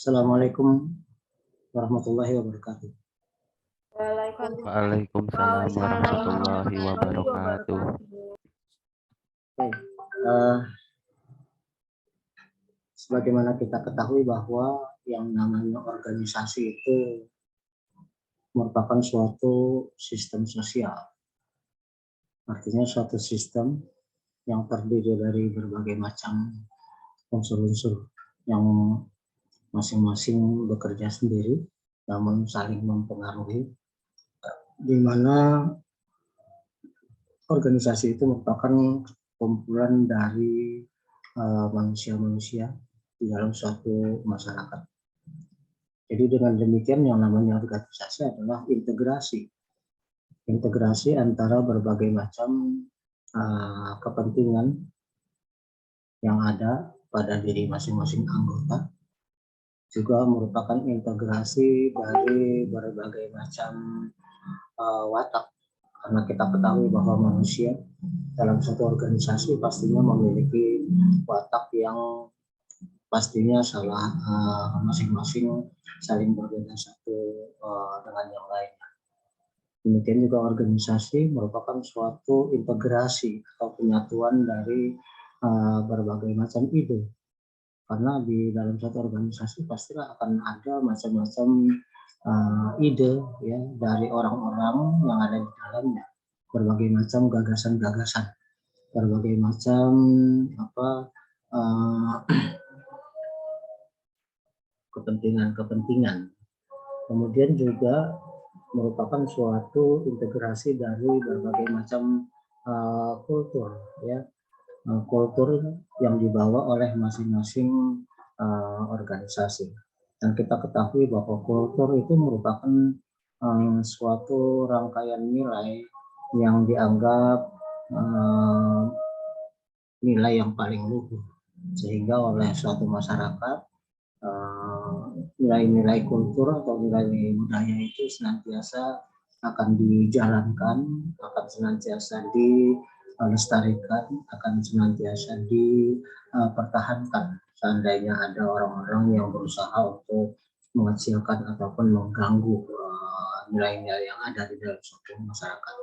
Assalamualaikum warahmatullahi wabarakatuh. Waalaikumsalam warahmatullahi wabarakatuh. Baik, sebagaimana kita ketahui bahwa yang namanya organisasi itu merupakan suatu sistem sosial. Artinya suatu sistem yang terdiri dari berbagai macam unsur-unsur yang masing-masing bekerja sendiri namun saling mempengaruhi, di mana organisasi itu merupakan kumpulan dari manusia-manusia di dalam suatu masyarakat. Jadi dengan demikian yang namanya organisasi adalah integrasi antara berbagai macam kepentingan yang ada pada diri masing-masing anggota, juga merupakan integrasi dari berbagai macam watak, karena kita ketahui bahwa manusia dalam satu organisasi pastinya memiliki watak yang pastinya masing-masing saling berbeda satu dengan yang lainnya. Demikian juga organisasi merupakan suatu integrasi atau penyatuan dari berbagai macam ide, karena di dalam satu organisasi pastilah akan ada macam-macam ide ya dari orang-orang yang ada di dalamnya, berbagai macam gagasan-gagasan, berbagai macam kepentingan. Kemudian juga merupakan suatu integrasi dari berbagai macam kultur ya, kultur yang dibawa oleh masing-masing organisasi. Dan kita ketahui bahwa kultur itu merupakan suatu rangkaian nilai yang dianggap nilai yang paling luhur, sehingga oleh suatu masyarakat nilai-nilai kultur atau nilai budaya itu senantiasa akan dijalankan, akan senantiasa dilestarikan, akan senantiasa dipertahankan. Seandainya ada orang-orang yang berusaha untuk mengecilkan ataupun mengganggu nilai-nilai yang ada di dalam suatu masyarakat.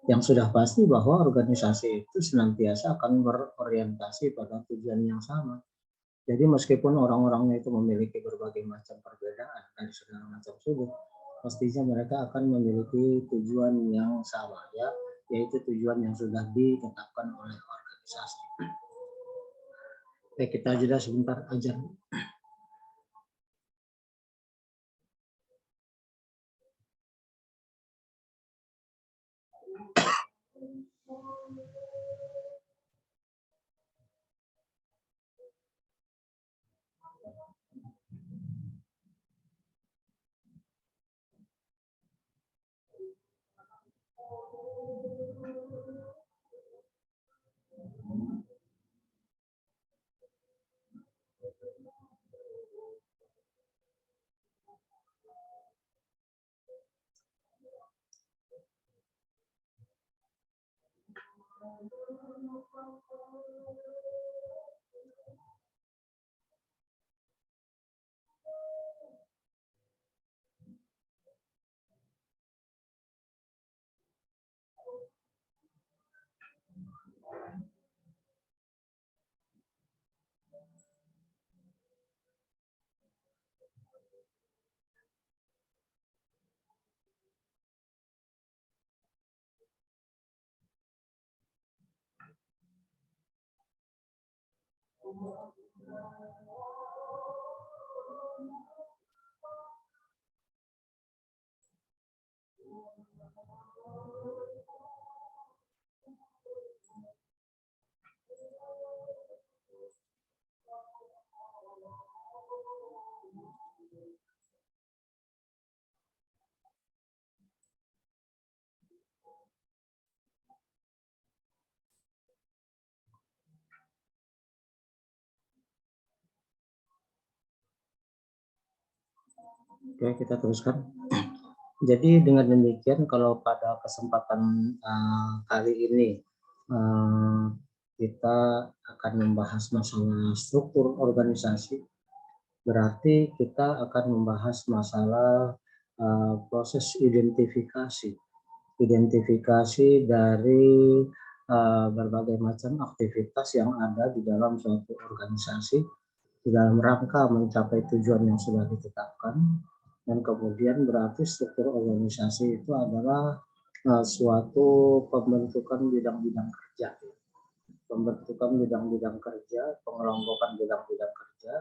Yang sudah pasti bahwa organisasi itu senantiasa akan berorientasi pada tujuan yang sama. Jadi meskipun orang-orangnya itu memiliki berbagai macam perbedaan dari segala macam sudut, pastinya mereka akan memiliki tujuan yang sama ya, yaitu tujuan yang sudah ditetapkan oleh organisasi. Baik, kita jeda sebentar aja. Oke, kita teruskan. Jadi dengan demikian, kalau pada kesempatan kali ini kita akan membahas masalah struktur organisasi, berarti kita akan membahas masalah proses identifikasi dari berbagai macam aktivitas yang ada di dalam suatu organisasi di dalam rangka mencapai tujuan yang sudah ditetapkan. Dan kemudian berarti struktur organisasi itu adalah suatu pembentukan bidang-bidang kerja, pengelompokan bidang-bidang kerja,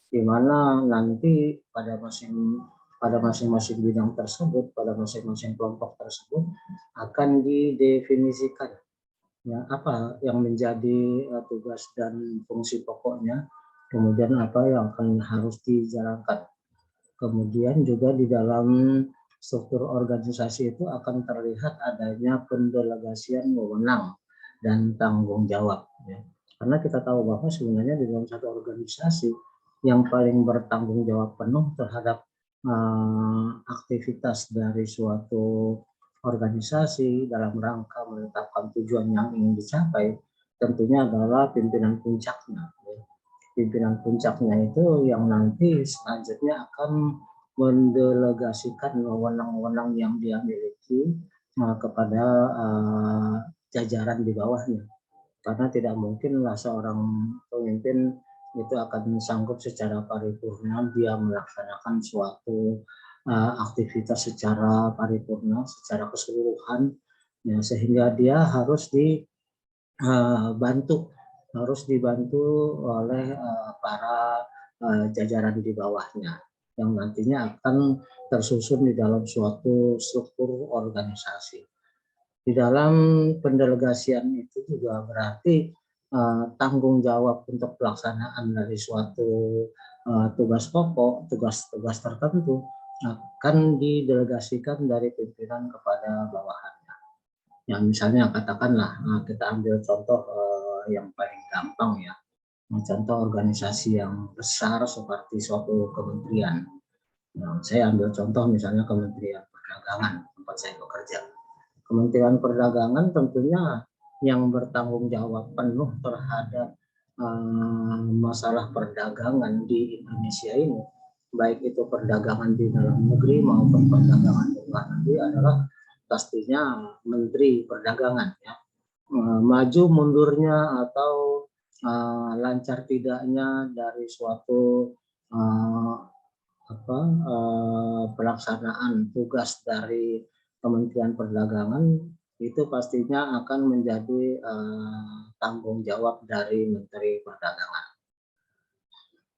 di mana nanti pada masing-masing bidang tersebut, pada masing-masing kelompok tersebut akan didefinisikan ya apa yang menjadi tugas dan fungsi pokoknya, kemudian apa yang akan harus dijalankan. Kemudian juga di dalam struktur organisasi itu akan terlihat adanya pendelegasian wewenang dan tanggung jawab. Ya. Karena kita tahu bahwa sebenarnya di dalam satu organisasi yang paling bertanggung jawab penuh terhadap aktivitas dari suatu organisasi dalam rangka menetapkan tujuan yang ingin dicapai tentunya adalah pimpinan puncaknya. Pimpinan puncaknya itu yang nanti selanjutnya akan mendelegasikan wewenang-wewenang yang dia miliki kepada jajaran di bawahnya. Karena tidak mungkinlah seorang pemimpin itu akan sanggup secara paripurna dia melaksanakan suatu aktivitas secara paripurna, secara keseluruhan, ya, sehingga dia harus dibantu oleh para jajaran di bawahnya yang nantinya akan tersusun di dalam suatu struktur organisasi. Di dalam pendelegasian itu juga berarti tanggung jawab untuk pelaksanaan dari suatu tugas pokok, tugas-tugas tertentu akan didelegasikan dari pimpinan kepada bawahannya. Ya misalnya katakanlah kita ambil contoh yang paling gampang ya, contoh organisasi yang besar seperti suatu kementerian. Nah, saya ambil contoh misalnya Kementerian Perdagangan tempat saya bekerja. Kementerian Perdagangan tentunya yang bertanggung jawab penuh terhadap masalah perdagangan di Indonesia ini, baik itu perdagangan di dalam negeri maupun perdagangan di luar negeri adalah pastinya Menteri Perdagangan ya. Maju mundurnya atau lancar tidaknya dari suatu pelaksanaan tugas dari Kementerian Perdagangan itu pastinya akan menjadi tanggung jawab dari Menteri Perdagangan.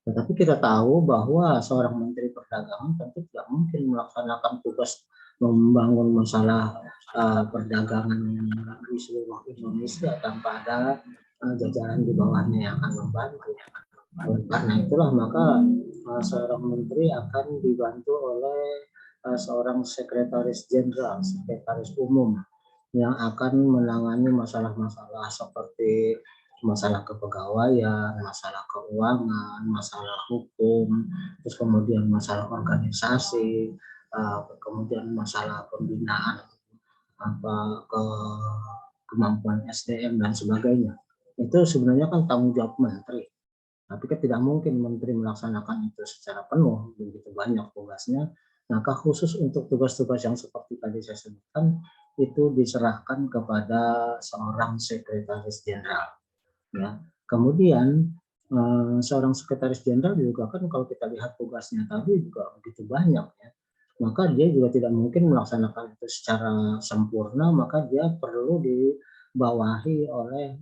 Tetapi kita tahu bahwa seorang Menteri Perdagangan tentu tidak mungkin melaksanakan tugas membangun masalah perdagangan di seluruh Indonesia tanpa ada jajaran di bawahnya yang akan membantu. Karena itulah maka seorang menteri akan dibantu oleh seorang sekretaris jenderal, sekretaris umum yang akan menangani masalah-masalah seperti masalah kepegawaian, masalah keuangan, masalah hukum, terus kemudian masalah organisasi, kemudian masalah pembinaan kemampuan SDM dan sebagainya. Itu sebenarnya kan tanggung jawab menteri. Tapi kan tidak mungkin menteri melaksanakan itu secara penuh, begitu banyak tugasnya. Maka khusus untuk tugas-tugas yang seperti tadi saya sebutkan, itu diserahkan kepada seorang sekretaris jenderal. Ya. Kemudian seorang sekretaris jenderal juga kan kalau kita lihat tugasnya tadi juga begitu banyak ya. Maka dia juga tidak mungkin melaksanakan itu secara sempurna, maka dia perlu dibawahi oleh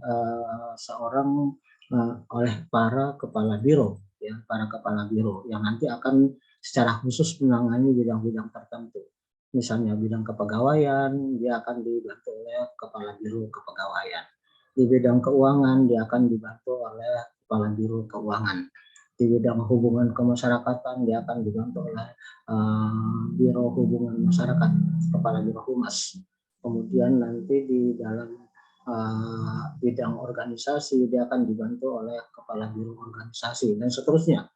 oleh para kepala biro, ya, para kepala biro yang nanti akan secara khusus menangani bidang-bidang tertentu. Misalnya bidang kepegawaian, dia akan dibantu oleh kepala biro kepegawaian. Di bidang keuangan, dia akan dibantu oleh kepala biro keuangan. Di bidang hubungan kemasyarakatan, dia akan dibantu oleh biro hubungan masyarakat, kepala biro humas. Kemudian nanti di dalam bidang organisasi dia akan dibantu oleh kepala biro organisasi dan seterusnya.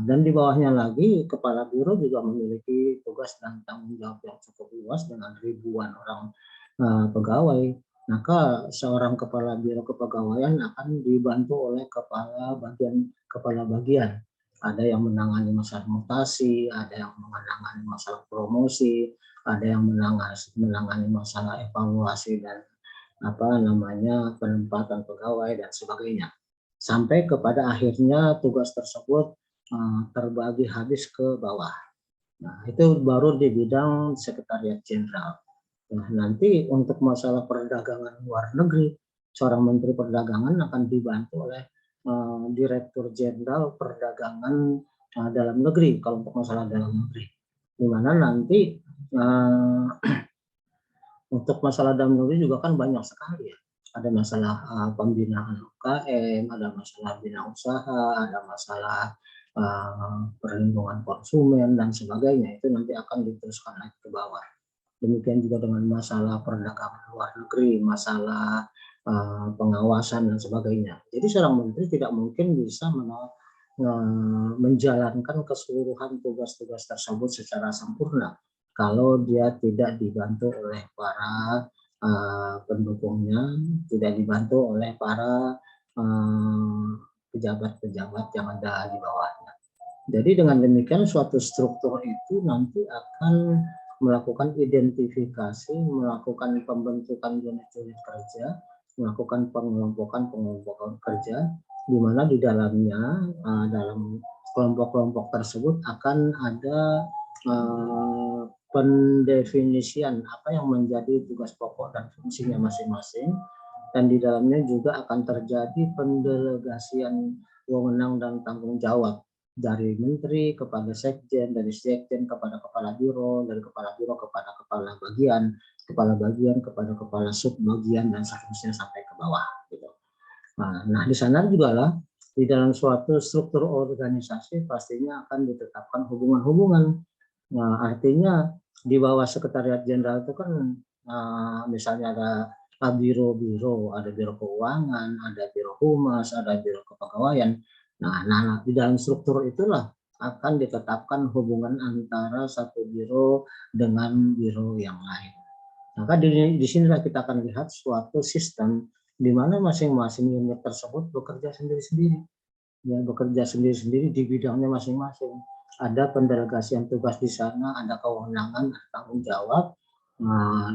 Dan di bawahnya lagi kepala biro juga memiliki tugas dan tanggung jawab yang cukup luas dengan ribuan orang pegawai. Maka seorang kepala biro kepegawaian akan dibantu oleh kepala bagian Ada yang menangani masalah mutasi, ada yang menangani masalah promosi, ada yang menangani masalah evaluasi dan penempatan pegawai dan sebagainya. Sampai kepada akhirnya tugas tersebut terbagi habis ke bawah. Nah, itu baru di bidang sekretariat jenderal. Nah, nanti untuk masalah perdagangan luar negeri, seorang menteri perdagangan akan dibantu oleh Direktur Jenderal Perdagangan Dalam Negeri kalau untuk masalah dalam negeri. Di mana nanti untuk masalah dalam negeri juga kan banyak sekali ya. Ada masalah pembinaan UKM, ada masalah bina usaha, ada masalah perlindungan konsumen dan sebagainya. Itu nanti akan diteruskan naik ke bawah. Demikian juga dengan masalah perdagangan luar negeri, masalah pengawasan dan sebagainya. Jadi seorang menteri tidak mungkin bisa menjalankan keseluruhan tugas-tugas tersebut secara sempurna kalau dia tidak dibantu oleh para pendukungnya, tidak dibantu oleh para pejabat-pejabat yang ada di bawahnya. Jadi dengan demikian suatu struktur itu nanti akan melakukan identifikasi, melakukan pembentukan unit-unit kerja, melakukan pengelompokan kerja, di mana di dalamnya dalam kelompok-kelompok tersebut akan ada pendefinisian apa yang menjadi tugas pokok dan fungsinya masing-masing, dan di dalamnya juga akan terjadi pendelegasian wewenang dan tanggung jawab dari menteri kepada sekjen, dari sekjen kepada kepala biro, dari kepala biro kepada kepala bagian kepada kepala sub bagian dan seterusnya sampai ke bawah. Gitu. Nah, di sana juga lah di dalam suatu struktur organisasi pastinya akan ditetapkan hubungan-hubungan. Nah, artinya di bawah sekretariat jenderal itu kan misalnya ada biro-biro, ada biro keuangan, ada biro humas, ada biro kepegawaian. Nah, di dalam struktur itulah akan ditetapkan hubungan antara satu biro dengan biro yang lain. Maka di sinilah kita akan lihat suatu sistem di mana masing-masing unit tersebut bekerja sendiri-sendiri. Ya, bekerja sendiri-sendiri di bidangnya masing-masing. Ada pendelegasian tugas di sana, ada kewenangan, tanggung jawab,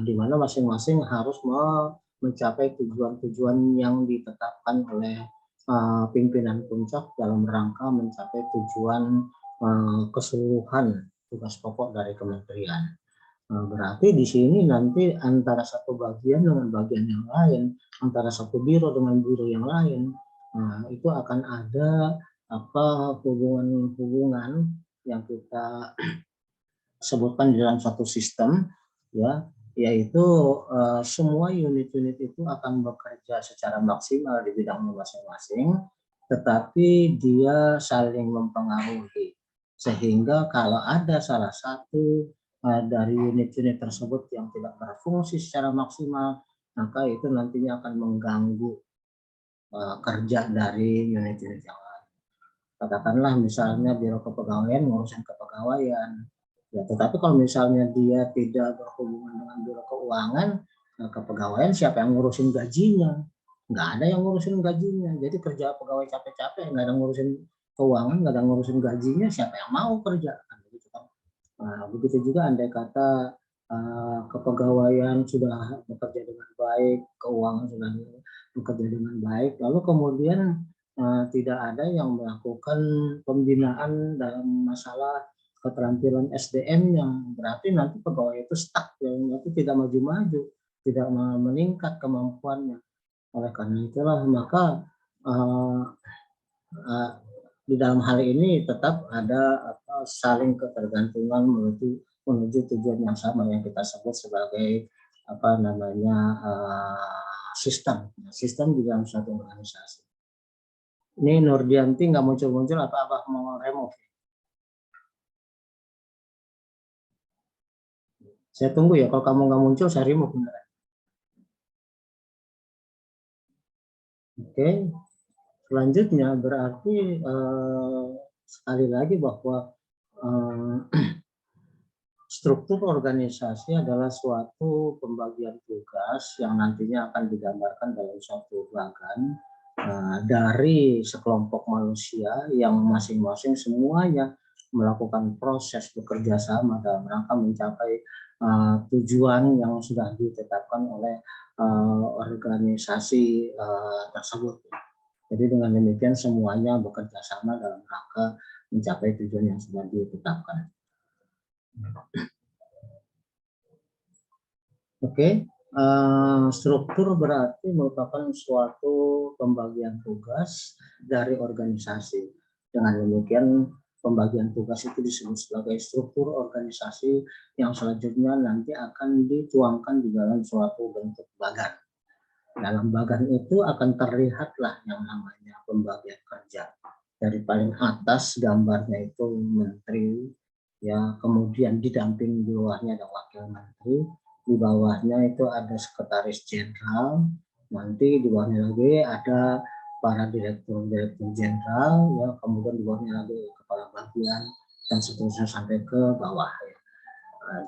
di mana masing-masing harus mencapai tujuan-tujuan yang ditetapkan oleh pimpinan puncak dalam rangka mencapai tujuan keseluruhan tugas pokok dari kementerian. Berarti di sini nanti antara satu bagian dengan bagian yang lain, antara satu biro dengan biro yang lain, itu akan ada hubungan-hubungan yang kita sebutkan di dalam satu sistem, ya, yaitu semua unit-unit itu akan bekerja secara maksimal di bidangnya masing-masing, tetapi dia saling mempengaruhi, sehingga kalau ada salah satu dari unit-unit tersebut yang tidak berfungsi secara maksimal, maka itu nantinya akan mengganggu kerja dari unit-unit yang lain. Katakanlah misalnya biro kepegawaian ngurusin kepegawaian, ya, tetapi kalau misalnya dia tidak berhubungan dengan biro keuangan, kepegawaian siapa yang ngurusin gajinya? Nggak ada yang ngurusin gajinya. Jadi kerja pegawai capek-capek, nggak ada ngurusin keuangan, nggak ada ngurusin gajinya, siapa yang mau kerja? Nah, begitu juga andai kata kepegawaian sudah bekerja dengan baik, keuangan sudah bekerja dengan baik, lalu kemudian tidak ada yang melakukan pembinaan dalam masalah keterampilan SDM yang berarti nanti pegawai itu stuck, nanti tidak maju-maju, tidak meningkat kemampuannya. Oleh karena itulah maka di dalam hal ini tetap ada saling ketergantungan menuju tujuan yang sama yang kita sebut sebagai sistem di dalam suatu organisasi. Ini Nurdianti nggak muncul-muncul, apa mau remove? Saya tunggu ya, kalau kamu nggak muncul saya remove beneran. Oke. Selanjutnya berarti sekali lagi bahwa struktur organisasi adalah suatu pembagian tugas yang nantinya akan digambarkan dalam suatu bagan dari sekelompok manusia yang masing-masing semuanya melakukan proses bekerja sama dalam rangka mencapai tujuan yang sudah ditetapkan oleh organisasi tersebut. Jadi dengan demikian semuanya bekerja sama dalam rangka mencapai tujuan yang sudah ditetapkan. Oke, struktur berarti merupakan suatu pembagian tugas dari organisasi. Dengan demikian pembagian tugas itu disebut sebagai struktur organisasi yang selanjutnya nanti akan dituangkan di dalam suatu bentuk bagan. Dalam bagan itu akan terlihatlah yang namanya pembagian kerja. Dari paling atas gambarnya itu menteri, ya, kemudian didamping di bawahnya ada wakil menteri, di bawahnya itu ada sekretaris jenderal, nanti di bawahnya lagi ada para direktur jenderal, ya, kemudian di bawahnya lagi kepala bagian dan seterusnya sampai ke bawah. Ya.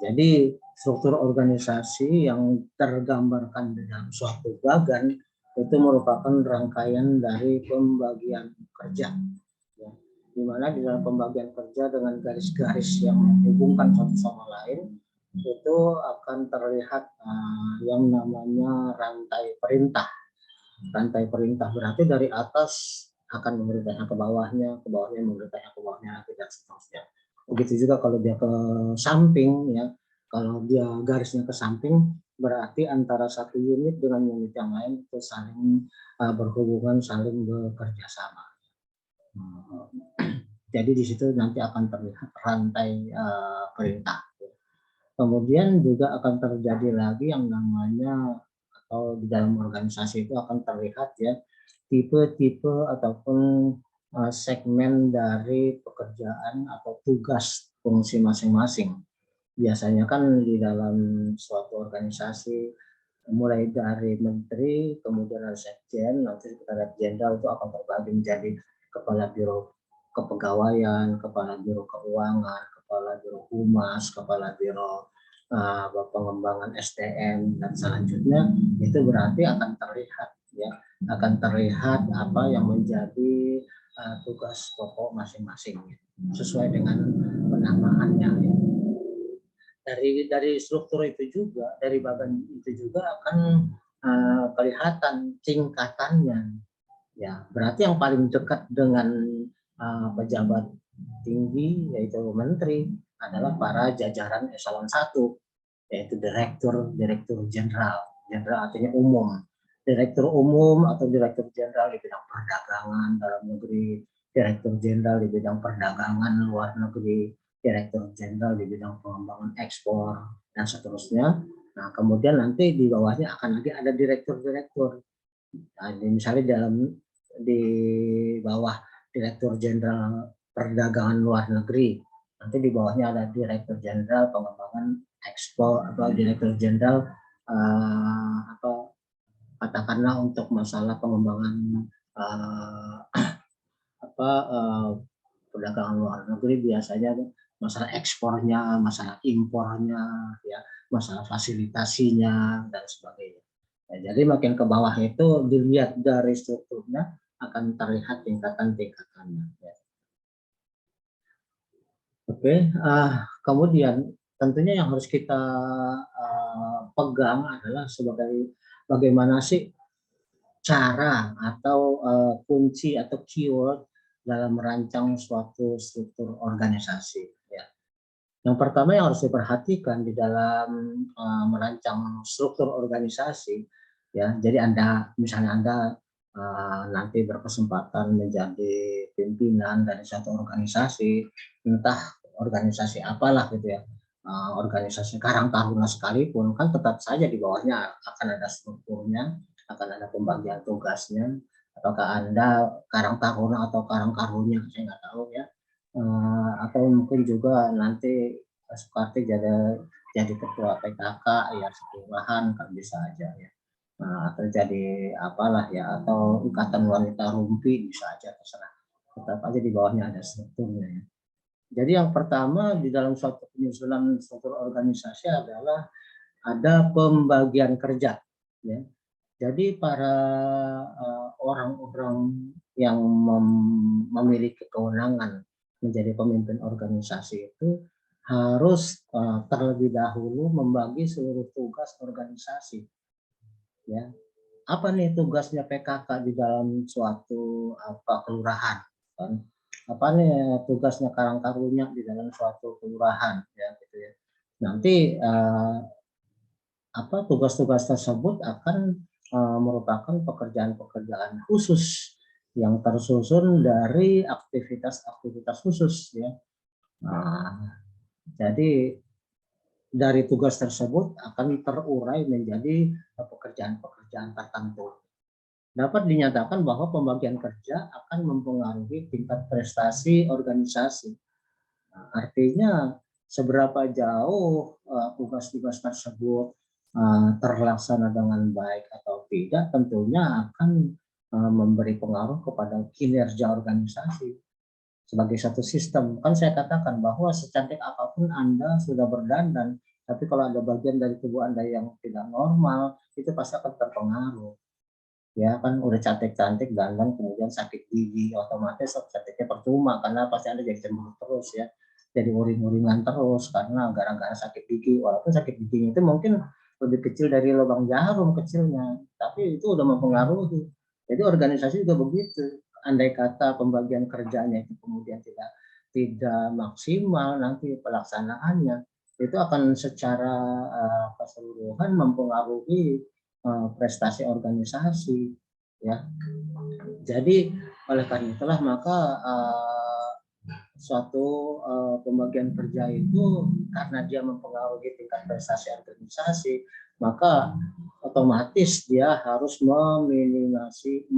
Jadi struktur organisasi yang tergambarkan di dalam suatu bagan itu merupakan rangkaian dari pembagian kerja. Ya. Di mana di dalam pembagian kerja dengan garis-garis yang menghubungkan satu sama lain itu akan terlihat yang namanya rantai perintah. Rantai perintah berarti dari atas akan memerintahkan ke bawahnya memerintahkan ke bawahnya lagi dan seterusnya. Begitu juga kalau dia ke samping, ya, kalau dia garisnya ke samping berarti antara satu unit dengan unit yang lain itu saling berhubungan, saling bekerja sama. Jadi di situ nanti akan terlihat rantai perintah. Kemudian juga akan terjadi lagi yang namanya atau di dalam organisasi itu akan terlihat, ya, tipe-tipe ataupun segmen dari pekerjaan atau tugas fungsi masing-masing. Biasanya kan di dalam suatu organisasi mulai dari menteri, kemudian ada sekjen, nanti sekretariat jenderal itu akan terbagi menjadi kepala biro kepegawaian, kepala biro keuangan, kepala biro humas, kepala biro pengembangan SDM, dan selanjutnya itu berarti akan terlihat, ya, akan terlihat apa yang menjadi tugas pokok masing-masing sesuai dengan penamaannya. Ya. Dari struktur itu juga, dari bagan itu juga akan kelihatan tingkatannya. Ya, berarti yang paling dekat dengan pejabat tinggi yaitu menteri adalah para jajaran eselon 1, yaitu direktur jenderal. Jenderal artinya umum. Direktur umum atau direktur jenderal di bidang perdagangan dalam negeri, direktur jenderal di bidang perdagangan luar negeri, direktur jenderal di bidang pengembangan ekspor, dan seterusnya. Nah, kemudian nanti di bawahnya akan lagi ada direktur-direktur. Nah, misalnya di bawah direktur jenderal perdagangan luar negeri, nanti di bawahnya ada direktur jenderal pengembangan ekspor atau direktur jenderal atau katakanlah untuk masalah pengembangan perdagangan luar negeri biasanya masalah ekspornya, masalah impornya, ya, masalah fasilitasinya dan sebagainya. Ya, jadi makin ke bawah itu dilihat dari strukturnya akan terlihat tingkatan-tingkatannya. Ya. Oke, kemudian tentunya yang harus kita pegang adalah sebagai bagaimana sih cara atau kunci atau keyword dalam merancang suatu struktur organisasi. Ya. Yang pertama yang harus diperhatikan di dalam merancang struktur organisasi, ya. Jadi misalnya Anda nanti berkesempatan menjadi pimpinan dari satu organisasi, entah organisasi apalah gitu ya, organisasi Karang Taruna sekalipun, kan tetap saja di bawahnya akan ada strukturnya, akan ada pembagian tugasnya. Apakah Anda Karang Taruna atau Karang Karunya, saya nggak tahu, ya. Atau mungkin juga nanti seperti jadi ketua PKK, ya, sekurahan kan bisa aja, ya. Atau jadi apalah, ya, atau ikatan wanita rumpi bisa aja, terserah. Tetap aja di bawahnya ada strukturnya, ya. Jadi yang pertama di dalam suatu penyusunan struktur organisasi adalah ada pembagian kerja, ya. Jadi para orang-orang yang memiliki kewenangan menjadi pemimpin organisasi itu harus terlebih dahulu membagi seluruh tugas organisasi. Ya, apa nih tugasnya PKK di dalam suatu kelurahan? Kan? Apa nih tugasnya Karang Taruna di dalam suatu kelurahan? Ya, gitu ya. Nanti tugas-tugas tersebut akan merupakan pekerjaan-pekerjaan khusus yang tersusun dari aktivitas-aktivitas khusus ya. Nah, jadi dari tugas tersebut akan terurai menjadi pekerjaan-pekerjaan tertentu. Dapat dinyatakan bahwa pembagian kerja akan mempengaruhi tingkat prestasi organisasi. Nah, artinya seberapa jauh tugas-tugas tersebut terlaksana dengan baik atau tidak tentunya akan memberi pengaruh kepada kinerja organisasi sebagai satu sistem. Kan saya katakan bahwa secantik apapun Anda sudah berdandan, tapi kalau ada bagian dari tubuh Anda yang tidak normal, itu pasti akan terpengaruh. Ya kan udah cantik-cantik dandan kemudian sakit gigi, otomatis cantiknya percuma karena pasti Anda jadi cemberut terus ya. Jadi uring-uringan terus karena gara-gara sakit gigi. Walaupun sakit giginya itu mungkin lebih kecil dari lubang jarum kecilnya, tapi itu udah mempengaruhi. Jadi organisasi juga begitu. Andai kata pembagian kerjanya itu kemudian tidak maksimal, nanti pelaksanaannya itu akan secara keseluruhan mempengaruhi prestasi organisasi ya. Jadi oleh karena itulah maka suatu pembagian kerja itu karena dia mempengaruhi tingkat prestasi organisasi, maka otomatis dia harus meminimisasi,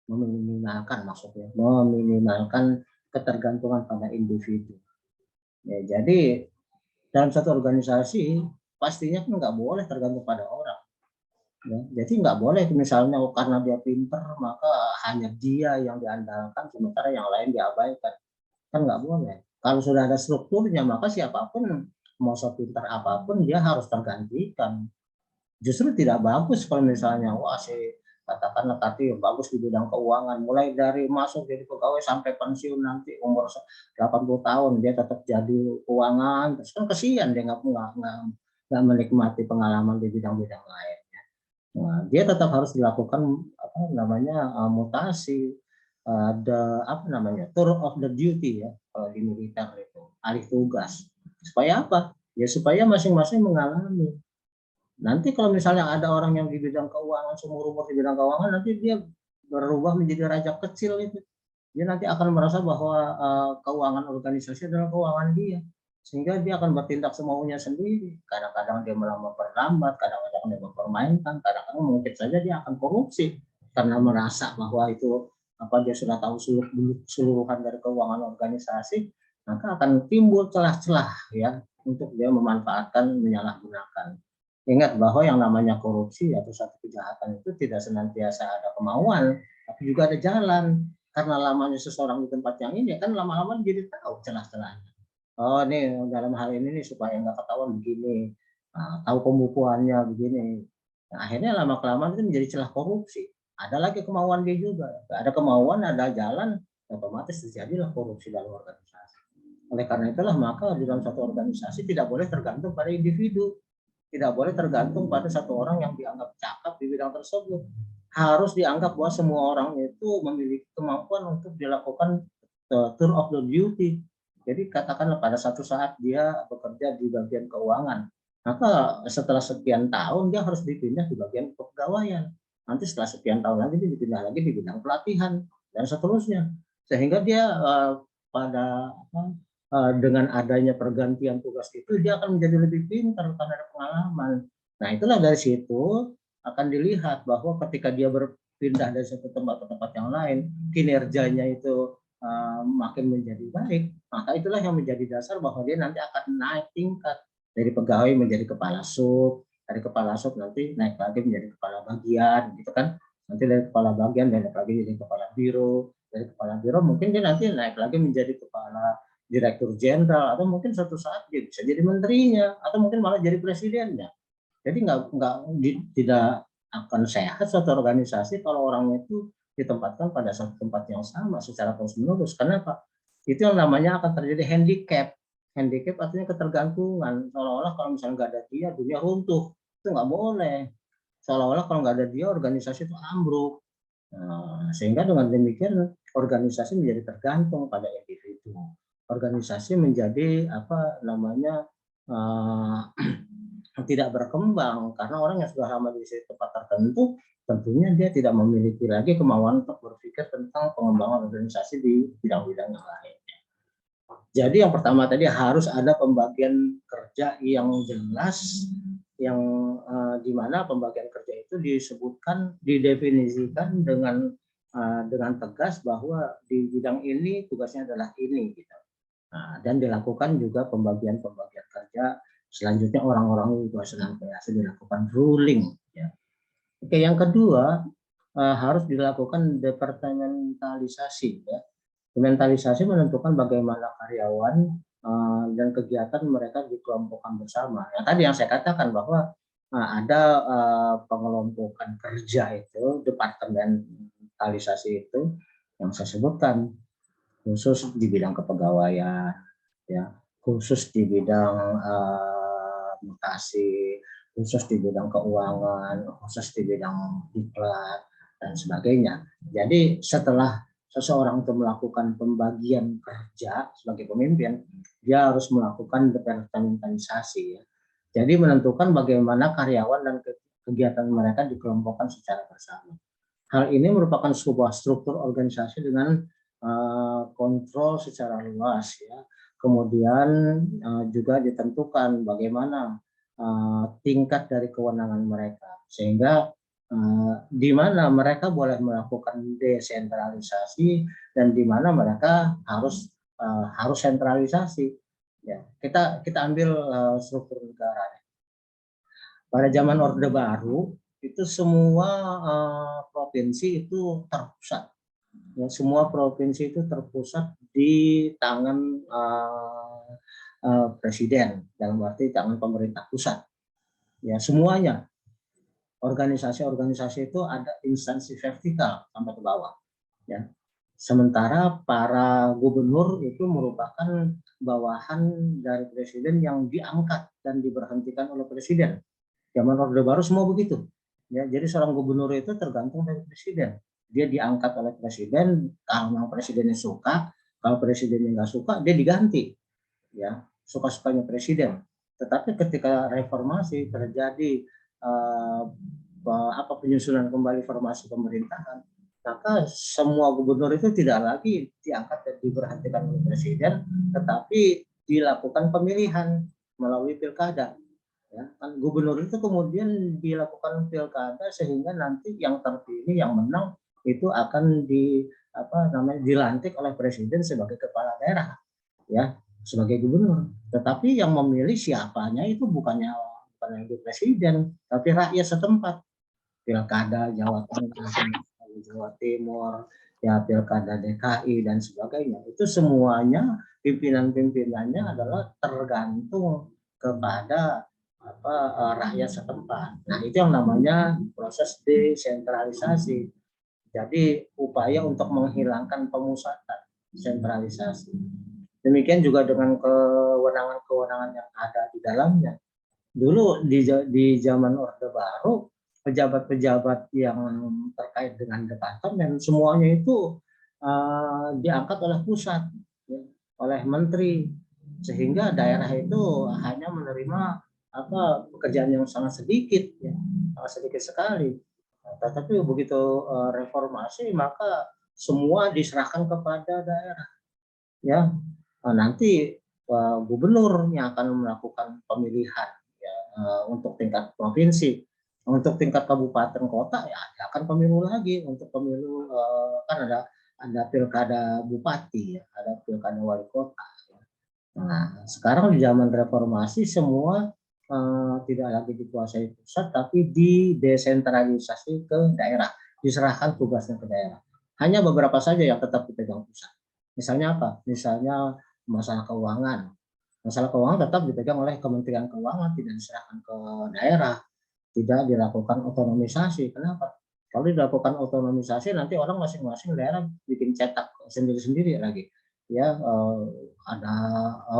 meminimalkan maksudnya, meminimalkan ketergantungan pada individu. Ya, jadi dalam satu organisasi pastinya kan nggak boleh tergantung pada orang. Ya, jadi nggak boleh misalnya karena dia pinter maka hanya dia yang diandalkan sementara yang lain diabaikan, kan nggak boleh. Kalau sudah ada strukturnya maka siapapun mau sepintar apapun dia harus tergantikan. Justru tidak bagus kalau misalnya wah si katakanlah tadi bagus di bidang keuangan mulai dari masuk jadi pegawai sampai pensiun nanti umur 80 tahun dia tetap jadi keuangan terus kan kesian dia nggak menikmati pengalaman di bidang-bidang lain. Nah, dia tetap harus dilakukan mutasi, tour of the duty ya kalau di militer itu alih tugas. Supaya apa? Ya supaya masing-masing mengalami. Nanti kalau misalnya ada orang yang di bidang keuangan seumur umur di bidang keuangan nanti dia berubah menjadi raja kecil itu. Dia nanti akan merasa bahwa keuangan organisasi adalah keuangan dia sehingga dia akan bertindak semaunya sendiri. Kadang-kadang dia malah memperlambat, kadang-kadang dia mempermainkan, kadang-kadang mungkin saja dia akan korupsi karena merasa bahwa itu dia sudah tahu seluruhan dari keuangan organisasi, maka akan timbul celah-celah ya untuk dia memanfaatkan, menyalahgunakan. Ingat bahwa yang namanya korupsi atau satu kejahatan itu tidak senantiasa ada kemauan, tapi juga ada jalan. Karena lamanya seseorang di tempat yang ini kan lama-lama jadi tahu celah-celahnya. Oh nih dalam hal ini nih supaya nggak ketahuan begini, tahu pembukuannya begini. Nah, akhirnya lama-kelamaan itu menjadi celah korupsi. Ada lagi kemauan dia juga. Ada kemauan, ada jalan, otomatis terjadilah korupsi dalam organisasi. Oleh karena itulah maka di dalam satu organisasi tidak boleh tergantung pada individu, tidak boleh tergantung pada satu orang yang dianggap cakap di bidang tersebut. Harus dianggap bahwa semua orang itu memiliki kemampuan untuk dilakukan tour of the duty. Jadi katakanlah pada satu saat dia bekerja di bagian keuangan, maka setelah sekian tahun dia harus dipindah di bagian kepegawaian. Nanti setelah sekian tahun lagi dia dipindah lagi di bidang pelatihan dan seterusnya. Sehingga dia pada dengan adanya pergantian tugas itu dia akan menjadi lebih pintar karena ada pengalaman. Nah itulah dari situ akan dilihat bahwa ketika dia berpindah dari satu tempat ke tempat yang lain, kinerjanya itu makin menjadi baik, maka itulah yang menjadi dasar bahwa dia nanti akan naik tingkat dari pegawai menjadi kepala sub, dari kepala sub nanti naik lagi menjadi kepala bagian, gitu kan? Nanti dari kepala bagian naik lagi jadi kepala biro, dari kepala biro mungkin dia nanti naik lagi menjadi kepala direktur jenderal, atau mungkin suatu saat dia bisa jadi menterinya, atau mungkin malah jadi presidennya. Jadi tidak akan sehat suatu organisasi kalau orangnya itu ditempatkan pada satu tempat yang sama secara terus-menerus. Kenapa? Itu yang namanya akan terjadi handicap. Handicap artinya ketergantungan. Seolah-olah kalau misalnya nggak ada dia, dunia runtuh. Itu nggak boleh. Seolah-olah kalau nggak ada dia, organisasi itu ambruk. Nah, sehingga dengan demikian organisasi menjadi tergantung pada individu. Organisasi menjadi apa namanya tidak berkembang karena orang yang sudah lama di tempat tertentu tentunya dia tidak memiliki lagi kemauan untuk berpikir tentang pengembangan organisasi di bidang-bidang yang lain. Jadi yang pertama tadi harus ada pembagian kerja yang jelas, yang di mana pembagian kerja itu disebutkan, didefinisikan dengan tegas bahwa di bidang ini tugasnya adalah ini, gitu. Nah, dan dilakukan juga pembagian kerja. Selanjutnya orang-orang juga senantiasa dilakukan ruling. Ya. Oke, yang kedua harus dilakukan departementalisasi. Ya. Departementalisasi menentukan bagaimana karyawan dan kegiatan mereka dikelompokkan bersama. Ya, tadi yang saya katakan bahwa ada pengelompokan kerja itu, departementalisasi itu yang saya sebutkan, khusus di bidang kepegawaian, ya, khusus di bidang mutasi, khusus di bidang keuangan, khusus di bidang diklat dan sebagainya. Jadi setelah seseorang itu melakukan pembagian kerja sebagai pemimpin, dia harus melakukan departementalisasi. Ya. Jadi menentukan bagaimana karyawan dan kegiatan mereka dikelompokkan secara bersama. Hal ini merupakan sebuah struktur organisasi dengan kontrol secara luas, ya. Kemudian juga ditentukan bagaimana tingkat dari kewenangan mereka, sehingga di mana mereka boleh melakukan desentralisasi dan di mana mereka harus sentralisasi. Ya, kita ambil struktur negara. Pada zaman Orde Baru itu semua provinsi itu terpusat. Ya, semua provinsi itu terpusat di tangan presiden, dalam arti tangan pemerintah pusat. Ya, semuanya organisasi-organisasi itu ada instansi vertikal sampai ke bawah. Ya. Sementara para gubernur itu merupakan bawahan dari presiden yang diangkat dan diberhentikan oleh presiden. Zaman Orde Baru semua begitu. Ya, jadi seorang gubernur itu tergantung dari presiden. Dia diangkat oleh presiden, kalau presidennya suka, kalau presidennya nggak suka, dia diganti. Ya, suka-sukanya presiden. Tetapi ketika reformasi terjadi penyusunan kembali formasi pemerintahan, maka semua gubernur itu tidak lagi diangkat dan diberhentikan oleh presiden, tetapi dilakukan pemilihan melalui pilkada. Ya, kan gubernur itu kemudian dilakukan pilkada sehingga nanti yang terpilih, yang menang itu akan dilantik oleh presiden sebagai kepala daerah, ya, sebagai gubernur. Tetapi yang memilih siapanya itu bukan yang di presiden, tapi rakyat setempat. Pilkada Jawa Tengah, Jawa Timur, ya, pilkada DKI dan sebagainya. Itu semuanya pimpinan-pimpinannya adalah tergantung kepada rakyat setempat. Nah, itu yang namanya proses desentralisasi. Jadi upaya untuk menghilangkan pemusatan, sentralisasi. Demikian juga dengan kewenangan-kewenangan yang ada di dalamnya. Dulu di zaman Orde Baru, pejabat-pejabat yang terkait dengan departemen semuanya itu diangkat oleh pusat, ya, oleh menteri, sehingga daerah itu hanya menerima pekerjaan yang sangat sedikit, ya, sangat sedikit sekali. Tetapi begitu reformasi, maka semua diserahkan kepada daerah, ya. Nanti gubernur yang akan melakukan pemilihan, ya, untuk tingkat provinsi. Untuk tingkat kabupaten kota, ya akan pemilu lagi. Untuk pemilu kan ada pilkada bupati, ya, ada pilkada wali kota. Ya. Nah, sekarang di zaman reformasi semua tidak lagi dikuasai pusat, tapi didesentralisasi ke daerah, diserahkan tugasnya ke daerah. Hanya beberapa saja yang tetap dipegang pusat. Misalnya apa? Misalnya masalah keuangan. Masalah keuangan tetap dipegang oleh Kementerian Keuangan, tidak diserahkan ke daerah, tidak dilakukan otonomisasi. Kenapa? Kalau dilakukan otonomisasi nanti orang masing-masing daerah bikin cetak sendiri-sendiri lagi. Ya, ada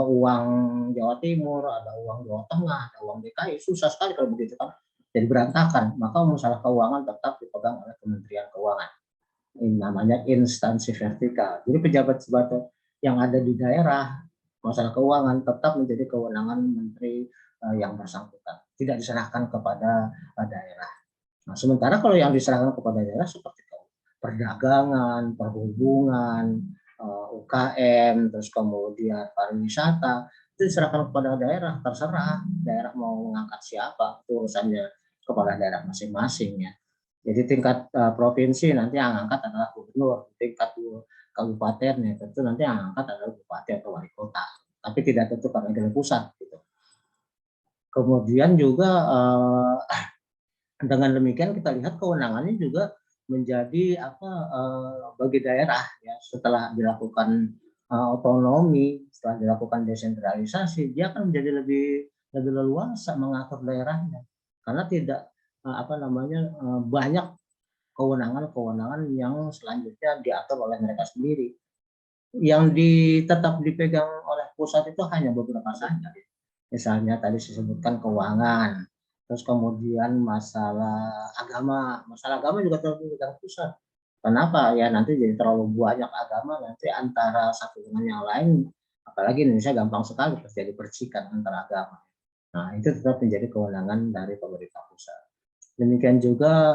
uang Jawa Timur, ada uang Jawa Tengah, ada uang DKI, susah sekali kalau begitu kan. Jadi berantakan. Maka masalah keuangan tetap dipegang oleh Kementerian Keuangan. Ini namanya instansi vertikal. Jadi pejabat-pejabat yang ada di daerah, masalah keuangan tetap menjadi kewenangan menteri yang bersangkutan, tidak diserahkan kepada daerah. Nah, sementara kalau yang diserahkan kepada daerah seperti perdagangan, perhubungan, UKM, terus kemudian pariwisata, itu diserahkan kepada daerah, terserah daerah mau mengangkat siapa, itu urusannya kepala daerah masing-masing ya. Jadi tingkat provinsi nanti yang angkat adalah gubernur, tingkat kabupaten ya tentu nanti yang angkat adalah bupati atau wali kota, tapi tidak tentu karena dari pusat. Gitu. Kemudian juga dengan demikian kita lihat kewenangannya juga menjadi bagi daerah ya setelah dilakukan otonomi, setelah dilakukan desentralisasi, dia akan menjadi lebih leluasa mengatur daerahnya karena tidak banyak kewenangan-kewenangan yang selanjutnya diatur oleh mereka sendiri. Yang tetap dipegang oleh pusat itu hanya beberapa saja. Misalnya tadi disebutkan keuangan, terus kemudian masalah agama juga terlalu dipegang pusat. Kenapa? Ya nanti jadi terlalu banyak agama, nanti antara satu dengan yang lain, apalagi Indonesia gampang sekali terjadi percikan antara agama. Nah itu tetap menjadi kewenangan dari pemerintah pusat. Demikian juga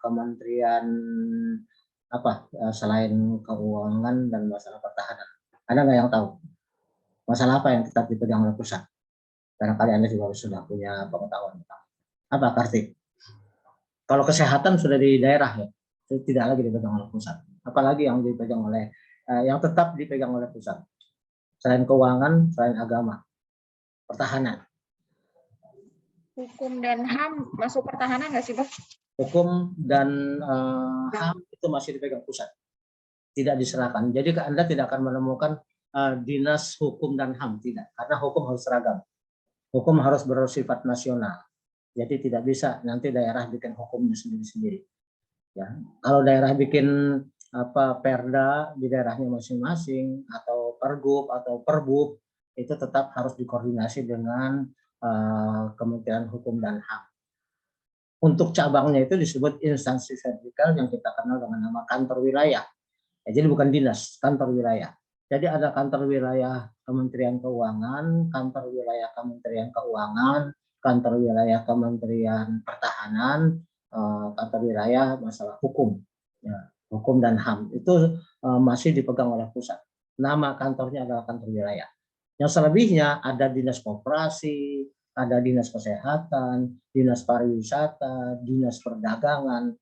kementerian selain keuangan dan masalah pertahanan. Ada nggak yang tahu? Masalah apa yang tetap dipegang oleh pusat? Barangkali Anda juga sudah punya pengetahuan. Apa, Kartik? Kalau kesehatan sudah di daerah ya, tidak lagi dipegang oleh pusat. Apalagi yang dipegang oleh yang tetap dipegang oleh pusat. Selain keuangan, selain agama, pertahanan. Hukum dan HAM masuk pertahanan nggak sih, Bang? Hukum dan HAM itu masih dipegang pusat, tidak diserahkan. Jadi Anda tidak akan menemukan dinas hukum dan HAM, tidak, karena hukum harus seragam. Hukum harus bersifat nasional. Jadi tidak bisa nanti daerah bikin hukumnya sendiri-sendiri. Ya, kalau daerah bikin perda di daerahnya masing-masing atau pergub atau perbub itu tetap harus dikoordinasi dengan Kementerian Hukum dan HAM. Untuk cabangnya itu disebut instansi vertikal yang kita kenal dengan nama kantor wilayah. Ya, jadi bukan dinas, kantor wilayah. Jadi ada kantor wilayah Kementerian Keuangan, kantor wilayah Kementerian Keuangan, kantor wilayah Kementerian Pertahanan, kantor wilayah masalah hukum, ya, hukum dan HAM itu masih dipegang oleh pusat. Nama kantornya adalah kantor wilayah. Yang selebihnya ada dinas koperasi, ada dinas kesehatan, dinas pariwisata, dinas perdagangan,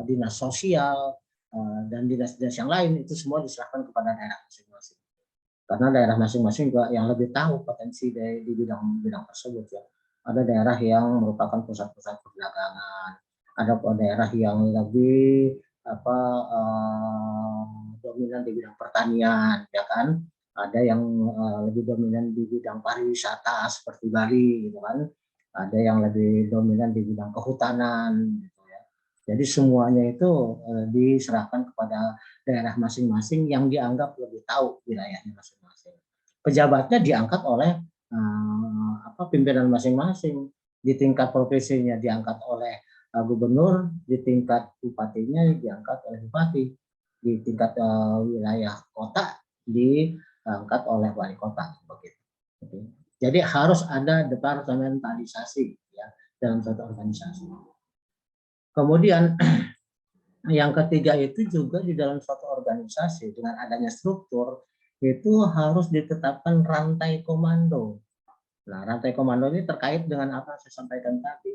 dinas sosial, dan dinas-dinas yang lain itu semua diserahkan kepada daerah masing-masing. Karena daerah masing-masing juga yang lebih tahu potensi di bidang tersebut ya. Ada daerah yang merupakan pusat-pusat perdagangan, ada daerah yang lebih dominan di bidang pertanian, ya kan? Ada yang lebih dominan di bidang pariwisata seperti Bali, gitu kan? Ada yang lebih dominan di bidang kehutanan, gitu ya. Jadi semuanya itu diserahkan kepada daerah masing-masing yang dianggap lebih tahu wilayahnya masing-masing. Pejabatnya diangkat oleh pimpinan masing-masing. Di tingkat provinsinya diangkat oleh gubernur, di tingkat bupatinya diangkat oleh bupati, di tingkat wilayah kota diangkat oleh wali kota. Begitu. Jadi harus ada departementalisasi ya dalam suatu organisasi. Kemudian yang ketiga itu juga di dalam suatu organisasi dengan adanya struktur itu harus ditetapkan rantai komando. Nah, rantai komando ini terkait dengan apa yang saya sampaikan tadi.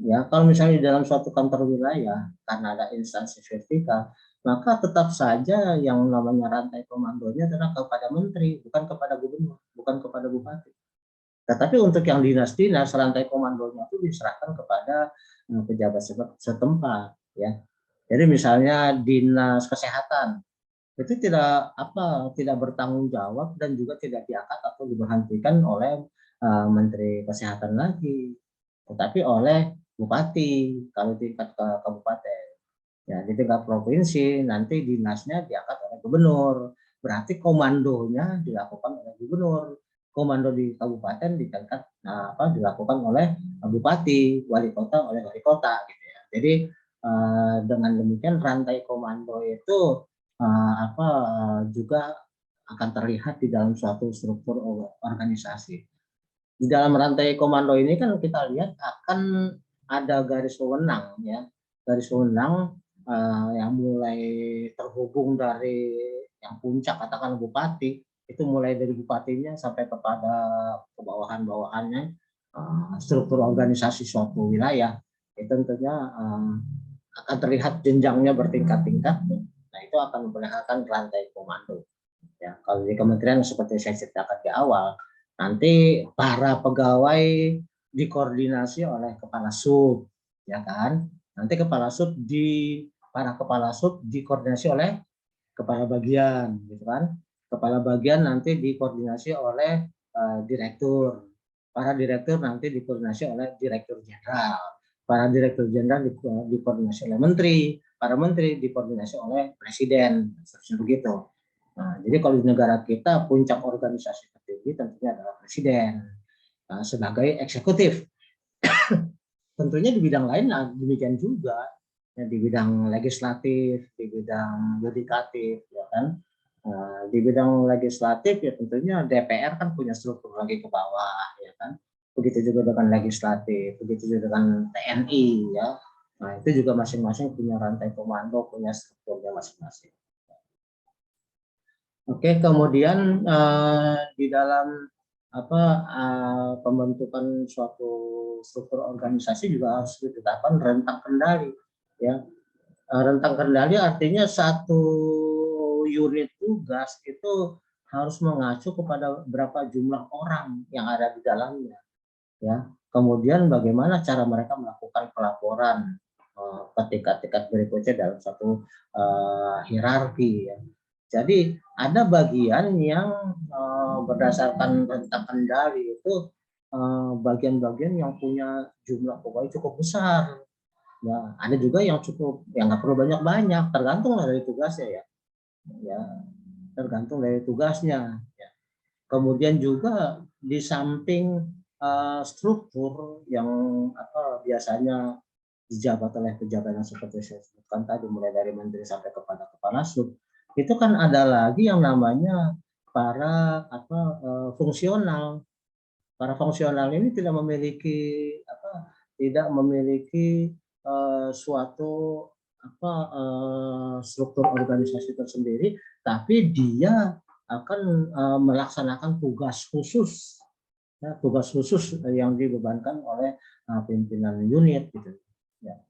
Ya, kalau misalnya di dalam suatu kantor wilayah karena ada instansi vertikal, maka tetap saja yang namanya rantai komandonya adalah kepada menteri, bukan kepada gubernur, bukan kepada bupati. Tetapi untuk yang dinas-dinas rantai komandonya itu diserahkan kepada pejabat setempat, ya. Jadi misalnya dinas kesehatan, itu tidak bertanggung jawab dan juga tidak diangkat atau diberhentikan oleh Menteri Kesehatan lagi, tetapi oleh bupati kalau tingkat kabupaten. Ya, di tingkat provinsi nanti dinasnya diangkat oleh gubernur. Berarti komandonya dilakukan oleh gubernur. Komando di kabupaten dilakukan oleh bupati, wali kota oleh wali kota gitu ya. Jadi dengan demikian rantai komando itu juga akan terlihat di dalam suatu struktur organisasi. Di dalam rantai komando ini kan kita lihat akan ada garis wewenang ya, garis wewenang yang mulai terhubung dari yang puncak katakan bupati, itu mulai dari bupatinya sampai kepada kebawahan-bawahannya, struktur organisasi suatu wilayah itu tentunya akan terlihat jenjangnya bertingkat-tingkat. Nah itu akan memperlihatkan rantai komando. Ya, kalau di kementerian seperti saya ceritakan di awal, nanti para pegawai dikoordinasi oleh kepala sub, ya kan? Nanti para kepala sub dikoordinasi oleh kepala bagian, gitu kan? Kepala bagian nanti dikoordinasi oleh direktur. Para direktur nanti dikoordinasi oleh direktur jenderal. Para direktur jenderal dikoordinasi oleh menteri. Para menteri dikoordinasi oleh presiden. Seperti begitu. Nah, jadi kalau di negara kita puncak organisasi tertinggi tentunya adalah presiden sebagai eksekutif. Tentunya di bidang lain demikian juga, ya, di bidang legislatif, di bidang yudikatif, ya kan. Di bidang legislatif ya tentunya DPR kan punya struktur lagi ke bawah, ya kan. Begitu juga dengan legislatif, begitu juga dengan TNI, ya. Nah itu juga masing-masing punya rantai komando, punya strukturnya masing-masing. Oke, kemudian di dalam pembentukan suatu struktur organisasi juga harus ditetapkan rentang kendali. Ya, rentang kendali artinya satu unit tugas itu harus mengacu kepada berapa jumlah orang yang ada di dalamnya. Ya, kemudian bagaimana cara mereka melakukan pelaporan ke tingkat-tingkat berikutnya dalam satu hierarki. Ya. Jadi ada bagian yang berdasarkan rentang kendali itu bagian-bagian yang punya jumlah pegawai cukup besar. Ya, ada juga yang nggak perlu banyak-banyak, tergantung dari tugasnya ya. Ya, tergantung dari tugasnya. Ya. Kemudian juga di samping struktur yang biasanya dijabat oleh pejabat yang seperti saya sebutkan tadi, mulai dari menteri sampai kepada kepala sub, itu kan ada lagi yang namanya para fungsional. Para fungsional ini tidak memiliki suatu struktur organisasi tersendiri, tapi dia akan melaksanakan tugas khusus, ya, tugas khusus yang dibebankan oleh pimpinan unit gitu. Ya.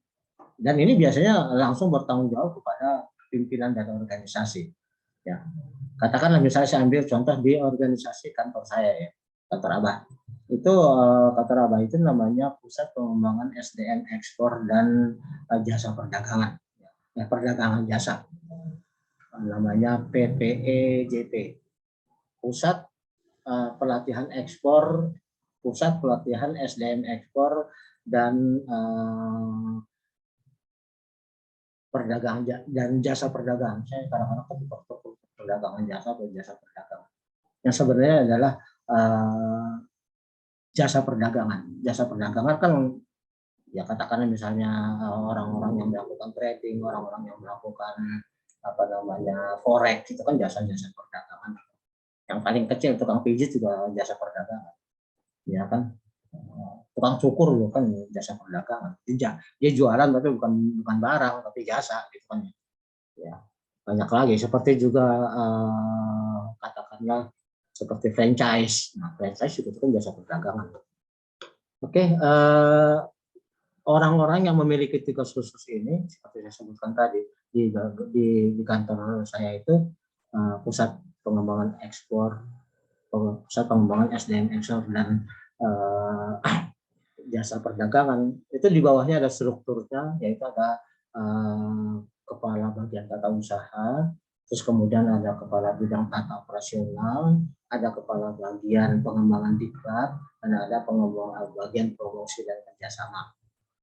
Dan ini biasanya langsung bertanggung jawab kepada pimpinan dan organisasi. Ya. Katakanlah misalnya saya ambil contoh di organisasi kantor saya ya, kantor Abah. Itu kantor Abah itu namanya Pusat Pengembangan SDM Ekspor dan Jasa Perdagangan. Ya, perdagangan jasa. Namanya PPEJP. Pusat Pelatihan Ekspor, Pusat Pelatihan SDM Ekspor dan perdagangan dan jasa perdagangan. Saya kadang-kadang perdagangan jasa atau jasa perdagangan. Yang sebenarnya adalah jasa perdagangan. Jasa perdagangan kan ya katakanlah misalnya orang-orang yang melakukan trading, orang-orang yang melakukan forex, itu kan jasa-jasa perdagangan. Yang paling kecil tukang pijit juga jasa perdagangan. Ya kan, tukang cukur loh kan jasa perdagangan. Dia jualan tapi bukan barang tapi jasa gitu kan. Ya, banyak lagi seperti juga katakanlah seperti franchise. Nah, franchise itu kan jasa perdagangan. Oke, orang-orang yang memiliki tugas khusus ini seperti saya sebutkan tadi di kantor saya itu pusat pengembangan ekspor, pusat pengembangan SDM ekspor dan jasa perdagangan, itu di bawahnya ada strukturnya, yaitu ada kepala bagian tata usaha, Terus kemudian ada kepala bidang tata operasional, ada kepala bagian pengembangan diklat, dan ada bagian promosi dan kerjasama.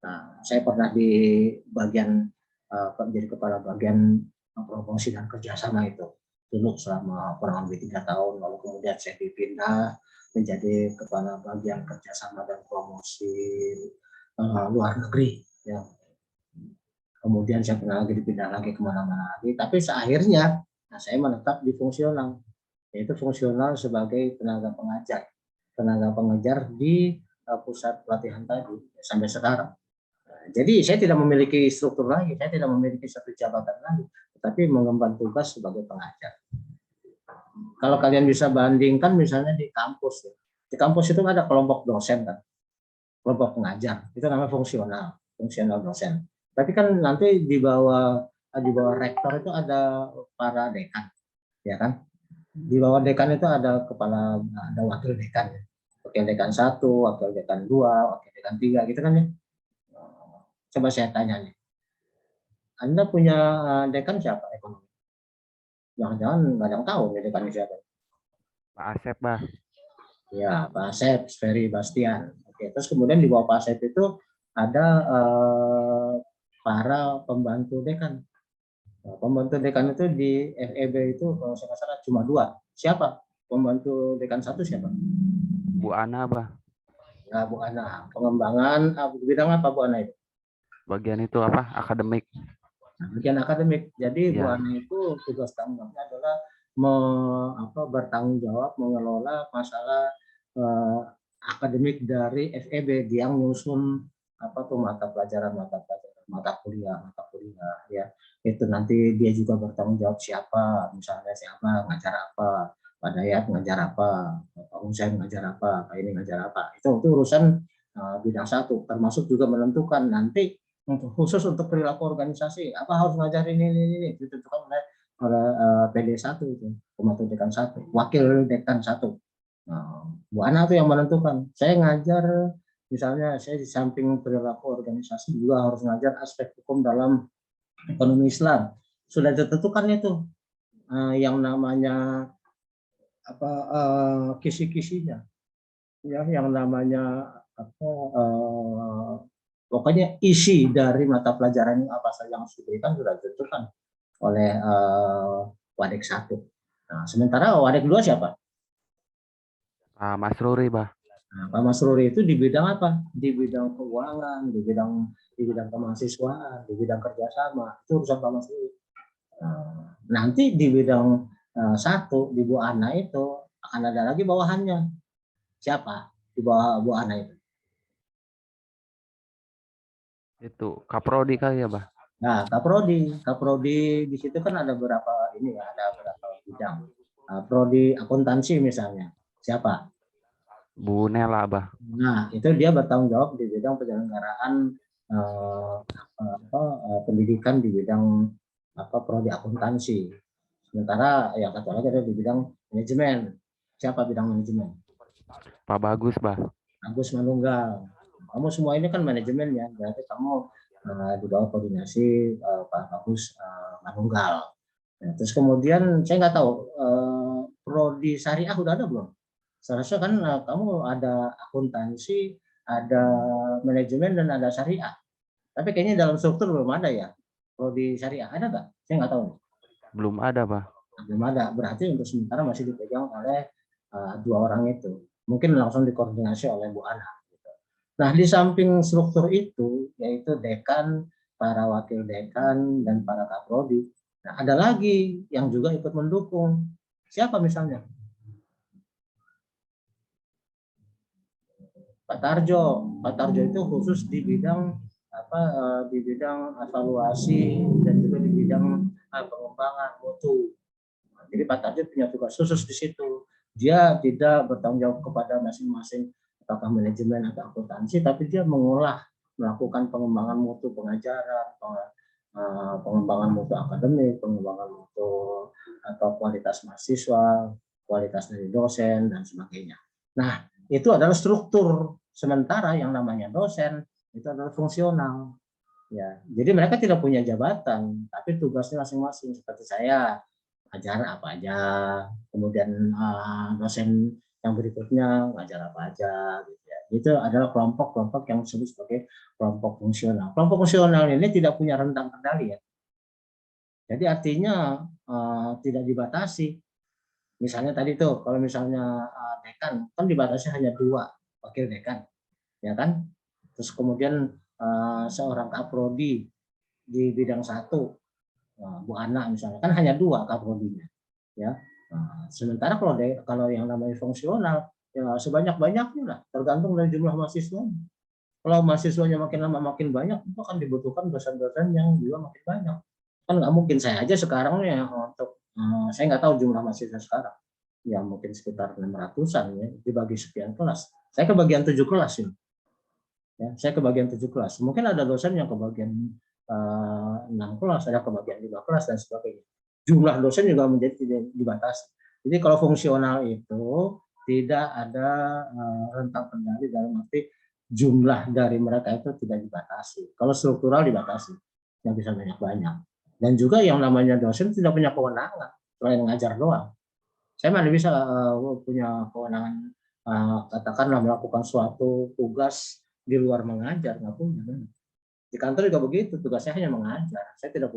Nah, saya pernah di bagian jadi kepala bagian promosi dan kerjasama itu dulu selama kurang lebih 3 tahun, lalu kemudian saya dipindah menjadi kepala bagian kerjasama dan promosi luar negeri. Ya. Kemudian saya pernah lagi dipindah lagi kemana-mana lagi, tapi seakhirnya saya menetap di fungsional, yaitu fungsional sebagai tenaga pengajar di pusat pelatihan tadi sampai sekarang. Jadi saya tidak memiliki struktur lagi, saya tidak memiliki satu jabatan lagi, tetapi mengemban tugas sebagai pengajar. Kalau kalian bisa bandingkan misalnya di kampus, di kampus itu ada kelompok dosen kan, kelompok pengajar, itu namanya fungsional dosen. Tapi kan nanti di bawah rektor itu ada para dekan, ya kan? Di bawah dekan itu ada wakil dekan, wakil dekan 1, wakil dekan 2, wakil dekan 3, gitu kan ya. Coba saya tanya nih, Anda punya dekan siapa ekonomi? Jangan-jangan nggak ada yang tahu nih dekan siapa. Pak Asep, Bah. Ya, Pak Asep, Ferry Bastian. Oke, terus kemudian di bawah Pak Asep itu ada para pembantu dekan. Nah, pembantu dekan itu di FEB itu kalau saya salah cuma 2. Siapa? Pembantu dekan 1 siapa? Bu Ana, Bah. Ya, Bu Ana. Pengembangan bidang apa Bu Ana itu? Bagian itu apa? Akademik. Nah, bagian akademik. Jadi Bu Ya. Ana itu tugas tanggung jawabnya adalah bertanggung jawab mengelola masalah akademik dari FEB yang nyusun mata pelajaran, mata kuliah ya. Itu nanti dia juga bertanggung jawab siapa ngajar apa, Pak Dayat ngajar apa, Pak Hussein ngajar apa, Pak ini ngajar apa. Itu urusan bidang 1, termasuk juga menentukan nanti khusus untuk perilaku organisasi apa harus ngajarin ini ditentukan oleh PD1 itu, pembantu dekan 1, wakil dekan 1. Nah, Bu Ana itu yang menentukan. Saya ngajar, misalnya saya di samping perilaku organisasi juga harus ngajar aspek hukum dalam ekonomi Islam. Sudah ditentukan itu yang namanya kisi-kisinya, ya, yang namanya pokoknya isi dari mata pelajaran apa saja yang harus diberikan sudah ditentukan oleh Wadek 1. Nah, sementara Wadek 2 siapa? Mas Ruri, Bah. Nah, Pak Mas Ruri itu di bidang apa? Di bidang keuangan, di bidang kemahasiswaan, di bidang kerjasama. Itu urusan Pak Mas Ruri. Nah, nanti di bidang 1 di Bu Ana itu akan ada lagi bawahannya. Siapa di bawah Bu Ana itu? Itu Kaprodi kali ya, Bah? Nah, Kaprodi di situ kan ada beberapa bidang. Prodi akuntansi misalnya. Siapa? Bu Nela, Bah. Nah, itu dia bertanggung jawab di bidang penyelenggaraan pendidikan di bidang prodi akuntansi. Sementara yang satu lagi ada di bidang manajemen. Siapa bidang manajemen? Pak Bagus, Bah. Agus Manunggal. Kamu semua ini kan manajemen ya, berarti kamu di bawah koordinasi Pak Bagus Manunggal. Nah, terus kemudian saya nggak tahu prodi syariah udah ada belum? Seharusnya kan kamu ada akuntansi, ada manajemen dan ada syariah. Tapi kayaknya dalam struktur belum ada ya. Prodi syariah ada nggak? Saya nggak tahu. Belum ada, Bah. Belum ada. Berarti untuk sementara masih dipegang oleh 2 orang itu. Mungkin langsung dikoordinasi oleh Bu Ana. Nah, di samping struktur itu, yaitu dekan, para wakil dekan, dan para kaprodi, nah, ada lagi yang juga ikut mendukung. Siapa misalnya? Pak Tarjo. Pak Tarjo itu khusus di bidang di bidang evaluasi dan juga di bidang pengembangan mutu. Jadi Pak Tarjo punya tugas khusus di situ. Dia tidak bertanggung jawab kepada masing-masing apakah manajemen atau akuntansi, tapi dia melakukan pengembangan mutu pengajaran, pengembangan mutu akademik, pengembangan mutu atau kualitas mahasiswa, kualitas dari dosen dan sebagainya. Nah, itu adalah struktur. Sementara yang namanya dosen itu adalah fungsional. Ya, jadi mereka tidak punya jabatan, tapi tugasnya masing-masing. Seperti saya ngajar apa aja, kemudian dosen yang berikutnya ngajar apa aja, gitu ya. Itu adalah kelompok-kelompok yang disebut sebagai kelompok fungsional. Kelompok fungsional ini tidak punya rentang kendali ya. Jadi artinya tidak dibatasi. Misalnya tadi tuh, kalau misalnya dekan kan dibatasi hanya 2 wakil dekan, ya kan? Terus kemudian seorang kaprodi di bidang 1, Bu Ana misalnya, kan hanya 2 kaprodinya, ya. Sementara kalau yang namanya fungsional, ya sebanyak-banyaknya lah, tergantung dari jumlah mahasiswanya. Kalau mahasiswanya makin lama makin banyak, itu akan dibutuhkan dosen-dosen yang juga makin banyak. Kan nggak mungkin saya aja sekarang ya untuk saya nggak tahu jumlah mahasiswa sekarang, ya mungkin sekitar 600-an ya, dibagi sekian kelas. Saya kebagian 7 kelas ini. Ya, saya kebagian 7 kelas. Mungkin ada dosen yang kebagian 6 kelas, ada kebagian 5 kelas dan sebagainya. Jumlah dosen juga menjadi tidak dibatasi. Jadi kalau fungsional itu tidak ada rentang kendali dalam arti jumlah dari mereka itu tidak dibatasi. Kalau struktural dibatasi, yang bisa banyak-banyak. Dan juga yang namanya dosen tidak punya kewenangan selain ngajar doang. Saya mana bisa punya kewenangan katakanlah melakukan suatu tugas di luar mengajar, nggak punya. Di kantor juga begitu, tugas saya hanya mengajar. Saya tidak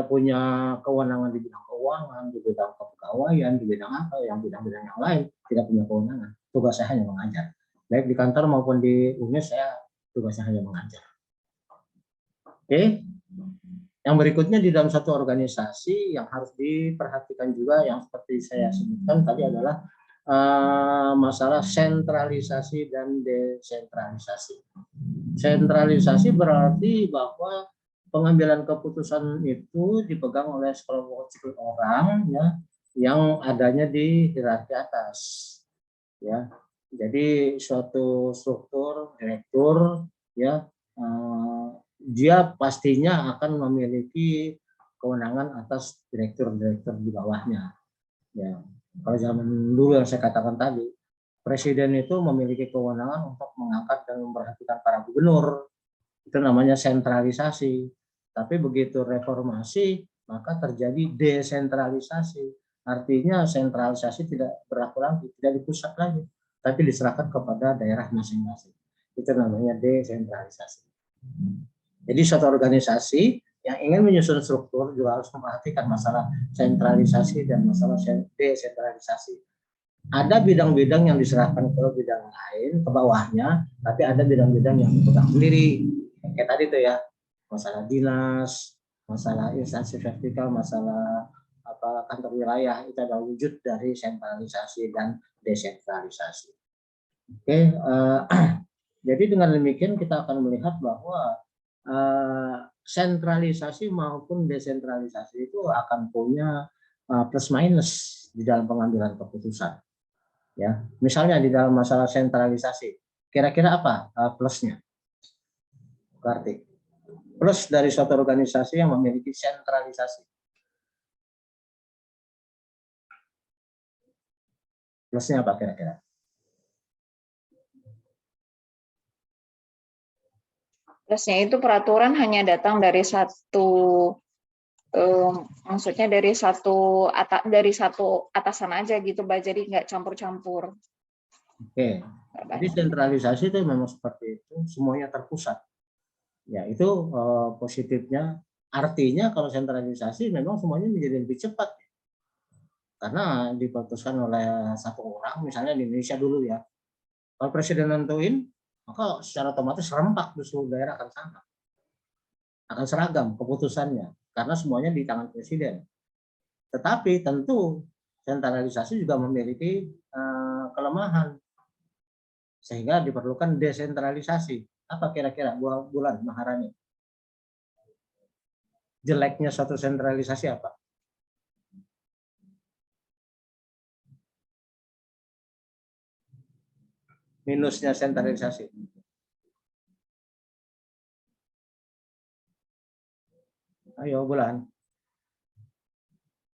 punya kewenangan di bidang keuangan, di bidang kepegawaian, di bidang apa, yang bidang-bidang yang lain tidak punya kewenangan. Tugas saya hanya mengajar. Baik di kantor maupun di UNES saya tugasnya hanya mengajar. Oke. Yang berikutnya di dalam satu organisasi yang harus diperhatikan juga yang seperti saya sebutkan tadi adalah masalah sentralisasi dan desentralisasi. Sentralisasi berarti bahwa pengambilan keputusan itu dipegang oleh sekelompok orang ya yang adanya di hierarki atas ya. Jadi suatu struktur direktur ya dia pastinya akan memiliki kewenangan atas direktur-direktur di bawahnya. Ya, kalau zaman dulu yang saya katakan tadi, presiden itu memiliki kewenangan untuk mengangkat dan memperhatikan para gubernur. Itu namanya sentralisasi. Tapi begitu reformasi, maka terjadi desentralisasi. Artinya sentralisasi tidak berlaku lagi, tidak di pusat lagi, tapi diserahkan kepada daerah masing-masing. Itu namanya desentralisasi. Jadi suatu organisasi yang ingin menyusun struktur juga harus memperhatikan masalah sentralisasi dan masalah desentralisasi. Ada bidang-bidang yang diserahkan ke bidang lain, ke bawahnya, tapi ada bidang-bidang yang dipegang sendiri. Kayak tadi tuh ya, masalah dinas, masalah instansi vertikal, masalah kantor wilayah, itu adalah wujud dari sentralisasi dan desentralisasi. Oke, jadi dengan demikian kita akan melihat bahwa sentralisasi maupun desentralisasi itu akan punya plus minus di dalam pengambilan keputusan. Ya, misalnya di dalam masalah sentralisasi, kira-kira apa plusnya? Berarti plus dari suatu organisasi yang memiliki sentralisasi. Plusnya apa kira-kira? Plusnya itu peraturan hanya datang dari maksudnya dari satu atasan aja gitu, Mbak. Jadi nggak campur-campur. Oke. Jadi sentralisasi itu memang seperti itu, semuanya terpusat. Ya, itu positifnya. Artinya kalau sentralisasi memang semuanya menjadi lebih cepat. Karena diputuskan oleh satu orang, misalnya di Indonesia dulu ya. Kalau presiden nentuin, maka secara otomatis serempak di seluruh daerah akan sama. Akan seragam keputusannya, karena semuanya di tangan presiden. Tetapi tentu sentralisasi juga memiliki kelemahan. Sehingga diperlukan desentralisasi. Apa kira-kira Bulan Maharani? Jeleknya suatu sentralisasi apa? Minusnya sentralisasi. Ayo Bulan.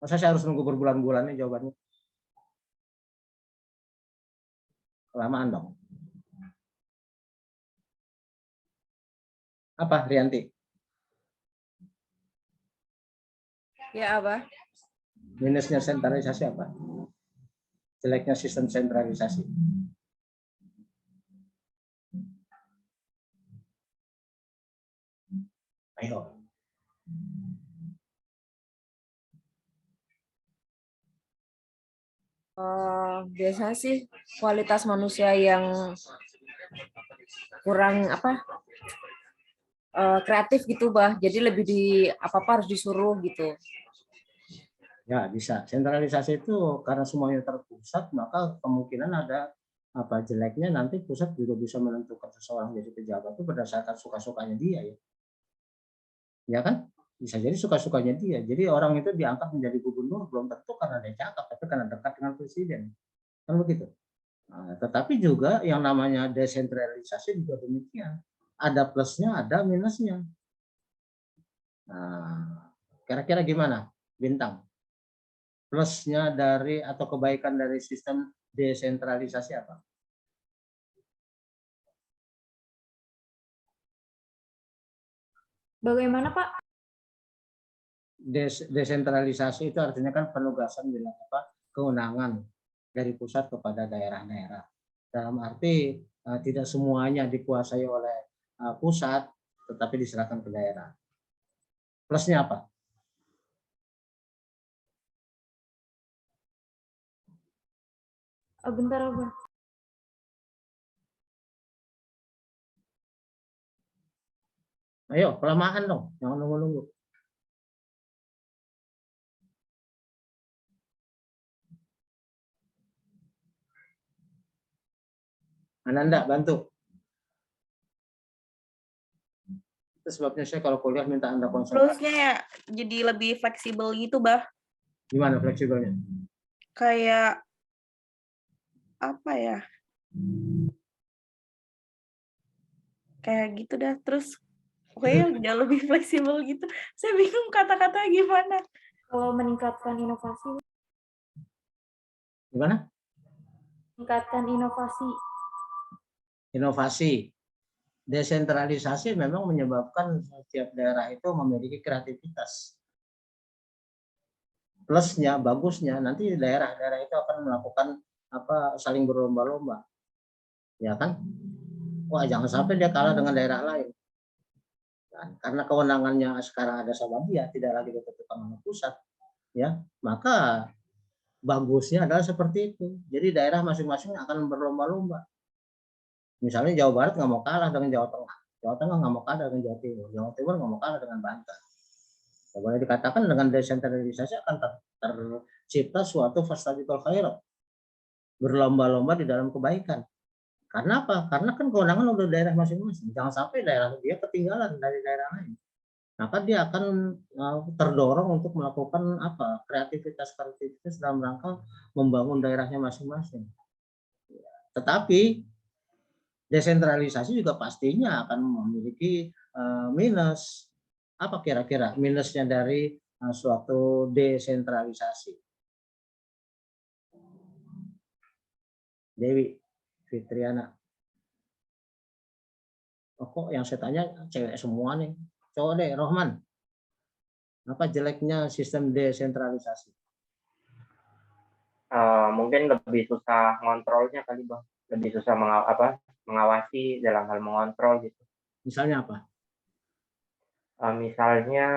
Masa saya harus nunggu berbulan-bulan nih jawabannya? Kelamaan dong. Apa Rianti? Ya, Abah. Minusnya sentralisasi apa? Jeleknya sistem sentralisasi. Ayo. Biasanya sih kualitas manusia yang kurang kreatif gitu, Bah. Jadi lebih apa-apa harus disuruh gitu. Ya, bisa. Sentralisasi itu karena semuanya terpusat, maka kemungkinan ada jeleknya nanti pusat juga bisa menentukan seseorang jadi pejabat itu berdasarkan suka-sukanya dia ya. Ya kan? Bisa jadi suka-sukanya dia. Jadi orang itu diangkat menjadi gubernur belum tentu karena dia cakap, tapi karena dekat dengan presiden. Kan begitu. Nah, tetapi juga yang namanya desentralisasi juga demikian. Ada plusnya, ada minusnya. Nah, kira-kira gimana, Bintang? Plusnya dari atau kebaikan dari sistem desentralisasi apa? Bagaimana, Pak? Desentralisasi itu artinya kan penugasan kewenangan dari pusat kepada daerah-daerah. Dalam arti tidak semuanya dikuasai oleh pusat, tetapi diserahkan ke daerah. Plusnya apa? Bentar, Abah. Ayo, kelamaan dong, jangan nunggu-nunggu. Ananda, bantu. Itu sebabnya saya kalau kuliah minta Anda konsentrasi. Plusnya ya jadi lebih fleksibel gitu, Bah. Gimana fleksibelnya? Kayak apa ya? Kayak gitu dah. Terus pokoknya udah lebih fleksibel gitu. Saya bingung kata-kata gimana. Kalau meningkatkan inovasi. Gimana? Meningkatkan inovasi. Inovasi. Desentralisasi memang menyebabkan setiap daerah itu memiliki kreativitas. Plusnya, bagusnya, nanti daerah-daerah itu akan melakukan saling berlomba-lomba. Ya kan? Wah, jangan sampai dia kalah dengan daerah lain. Dan karena kewenangannya sekarang ada sama dia, tidak lagi ditentukan oleh pusat, ya, maka bagusnya adalah seperti itu. Jadi daerah masing-masing akan berlomba-lomba. Misalnya Jawa Barat nggak mau kalah dengan Jawa Tengah, Jawa Tengah nggak mau kalah dengan Jawa Timur, Jawa Timur nggak mau kalah dengan Banten. Ya, boleh dikatakan dengan desentralisasi akan tercipta suatu fastabiqul khairat, berlomba-lomba di dalam kebaikan. Karena apa? Karena kan kewenangan udah daerah masing-masing. Jangan sampai daerah dia ketinggalan dari daerah lain. Maka dia akan terdorong untuk melakukan kreativitas dalam rangka membangun daerahnya masing-masing. Tetapi desentralisasi juga pastinya akan memiliki minus. Apa kira-kira minusnya dari suatu desentralisasi? Dewi Fitriana. Oh, kok yang saya tanya cewek semua nih. Coba deh, Rohman. Apa jeleknya sistem desentralisasi? Mungkin lebih susah ngontrolnya kali, Bang. Lebih susah mengawasi dalam hal mengontrol gitu. Misalnya apa? Misalnya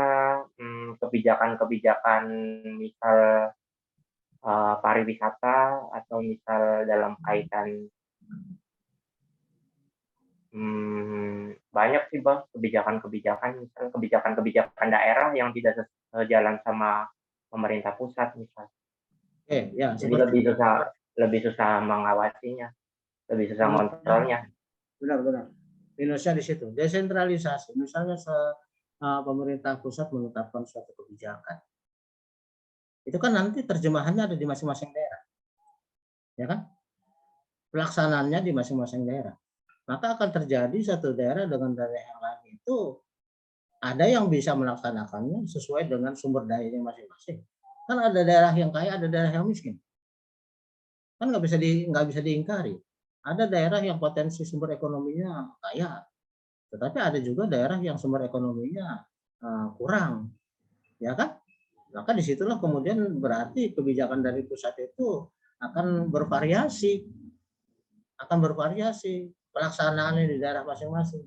kebijakan-kebijakan misal pariwisata atau misal dalam kaitan banyak sih, Bang, kebijakan-kebijakan, misal kebijakan-kebijakan daerah yang tidak sejalan sama pemerintah pusat misal. Ya, jadi lebih susah mengawasinya, lebih susah mengontrolnya. Benar-benar. Minusnya di situ. Desentralisasi, misalnya pemerintah pusat menetapkan suatu kebijakan. Itu kan nanti terjemahannya ada di masing-masing daerah. Ya kan? Pelaksanaannya di masing-masing daerah. Maka akan terjadi satu daerah dengan daerah yang lain itu ada yang bisa melaksanakannya sesuai dengan sumber dayanya masing-masing. Kan ada daerah yang kaya, ada daerah yang miskin. Kan nggak bisa diingkari. Ada daerah yang potensi sumber ekonominya kaya, tetapi ada juga daerah yang sumber ekonominya kurang, ya kan? Maka disitulah kemudian berarti kebijakan dari pusat itu akan bervariasi, pelaksanaannya di daerah masing-masing.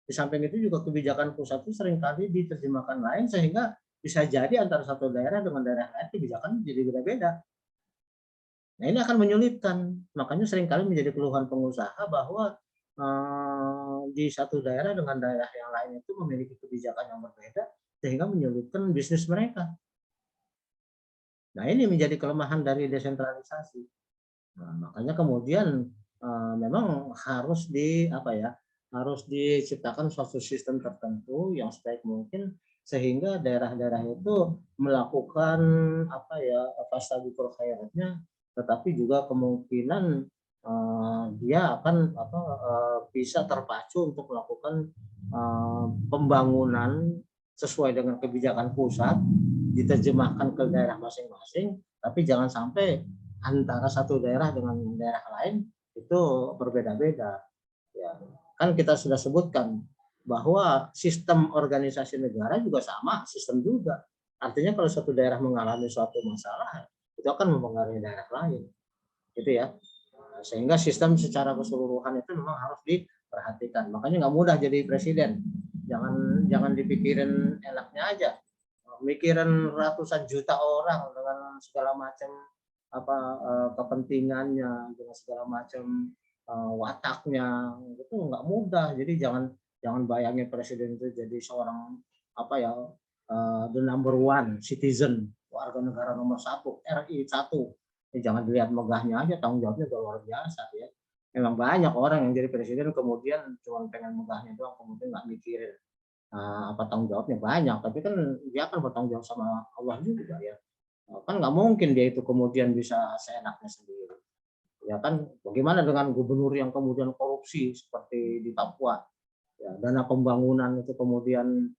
Di samping itu juga kebijakan pusat itu seringkali diterjemahkan lain sehingga bisa jadi antara satu daerah dengan daerah lain kebijakan jadi beda-beda. Nah ini akan menyulitkan, makanya seringkali menjadi keluhan pengusaha bahwa di satu daerah dengan daerah yang lain itu memiliki kebijakan yang berbeda sehingga menyulitkan bisnis mereka. Nah ini menjadi kelemahan dari desentralisasi. Nah, makanya kemudian memang harus harus diciptakan suatu sistem tertentu yang sebaik mungkin sehingga daerah-daerah itu melakukan fastabiqul khairatnya, tetapi juga kemungkinan dia akan bisa terpacu untuk melakukan pembangunan sesuai dengan kebijakan pusat, diterjemahkan ke daerah masing-masing, tapi jangan sampai antara satu daerah dengan daerah lain itu berbeda-beda. Ya, kan kita sudah sebutkan bahwa sistem organisasi negara juga sama sistem juga. Artinya kalau satu daerah mengalami suatu masalah, itu akan mempengaruhi daerah lain. Gitu ya. Sehingga sistem secara keseluruhan itu memang harus diperhatikan. Makanya nggak mudah jadi presiden. Jangan dipikirin enaknya aja. Mikirin ratusan juta orang dengan segala macam kepentingannya, dengan segala macam wataknya, itu nggak mudah. Jadi jangan bayangin presiden itu jadi seorang the number one citizen, warga negara nomor 1, RI 1. Jangan dilihat megahnya aja, tanggung jawabnya udah luar biasa ya. Memang banyak orang yang jadi presiden kemudian cuma pengen megahnya doang, kemudian nggak mikirin tanggung jawabnya banyak, tapi kan dia akan bertanggung jawab sama Allah juga ya. Kan nggak mungkin dia itu kemudian bisa seenaknya sendiri. Ya kan, bagaimana dengan gubernur yang kemudian korupsi seperti di Papua, ya, dana pembangunan itu kemudian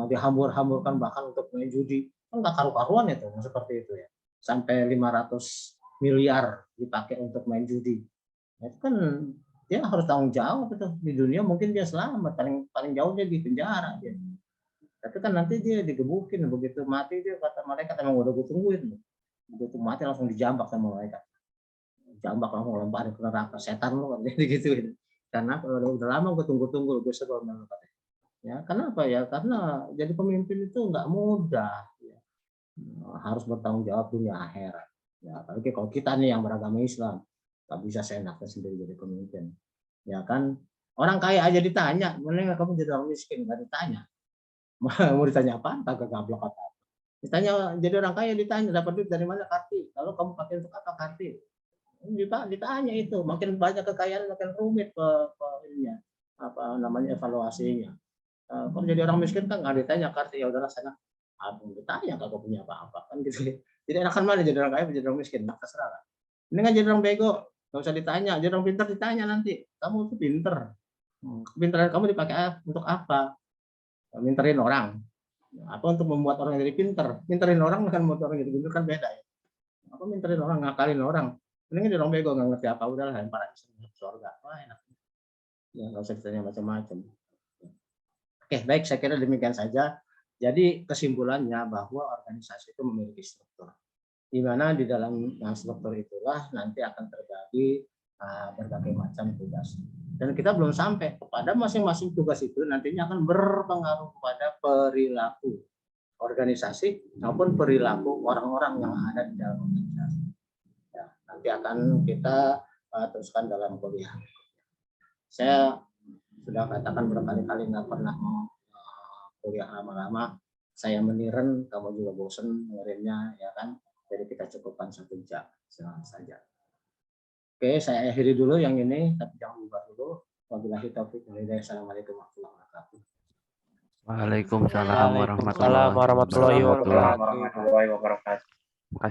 dihambur-hamburkan bahkan untuk main judi, kan nggak karu-karuan itu seperti itu ya, sampai 500 miliar dipakai untuk main judi. Itu kan dia harus tanggung jawab itu. Di dunia mungkin dia selamat, paling jauh dia di penjara dia. Tapi kan nanti dia digebukin, begitu mati dia kata malaikat emang udah gue tungguin, begitu mati langsung dijambak sama malaikat. Jambak langsung lemparin ke neraka, setan lo kan gitu. Karena udah lama gue tunggu-tunggu, gue sebel banget. Ya, kenapa ya? Karena jadi pemimpin itu nggak mudah. Ya. Harus bertanggung jawab dunia akhirat. Ya, apalagi kalau kita nih yang beragama Islam, nggak bisa seenaknya sendiri jadi pemimpin. Ya kan? Orang kaya aja ditanya, mana kamu jadi orang miskin? Nggak ditanya. Mau ditanya apa? Kagak gablok apa? Ditanya jadi orang kaya ditanya dapat duit dari mana karti? Kalau kamu pakai untuk apa karti? Ditanya itu, makin banyak kekayaan makin rumit ininya, evaluasinya. Kalau jadi orang miskin kan nggak ditanya kartu, ya udahlah sana ditanya kagak punya apa-apa kan gitu. Jadi enakan mana jadi orang kaya jadi orang miskin, nah terserah lah. Ini kan jadi orang bego, nggak usah ditanya. Jadi orang pintar ditanya nanti, kamu tuh pinter, kepintaran kamu dipakai untuk apa? Minterin orang, apa untuk membuat orang jadi pinter? Minterin orang dengan membuat orang jadi pinter kan beda ya. Apa minterin orang, ngakalin orang? Ini jadi orang bego nggak ngerti apa, udahlah lempar aja ke surga. Wah enak. Ya nggak usah ditanya macam-macam. Oke, baik, saya kira demikian saja. Jadi kesimpulannya bahwa organisasi itu memiliki struktur, di mana di dalam struktur itulah nanti akan terjadi berbagai macam tugas. Dan kita belum sampai kepada masing-masing tugas itu nantinya akan berpengaruh pada perilaku organisasi maupun perilaku orang-orang yang ada di dalam organisasi. Ya, nanti akan kita teruskan dalam kuliah. Saya sudah katakan berkali-kali nggak pernah mau kuliah lama-lama. Saya meniren, kamu juga bosen dengerinnya, ya kan? Jadi kita cukupkan 1 jam saja. Oke, saya akhiri dulu yang ini, tapi jangan bubar dulu. Wabillahi taufiq wal hidayah. Assalamualaikum warahmatullahi wabarakatuh. Waalaikumsalam warahmatullahi Waalaikumsalam warahmatullahi wabarakatuh. wabarakatuh. Warahmatullahi wabarakatuh.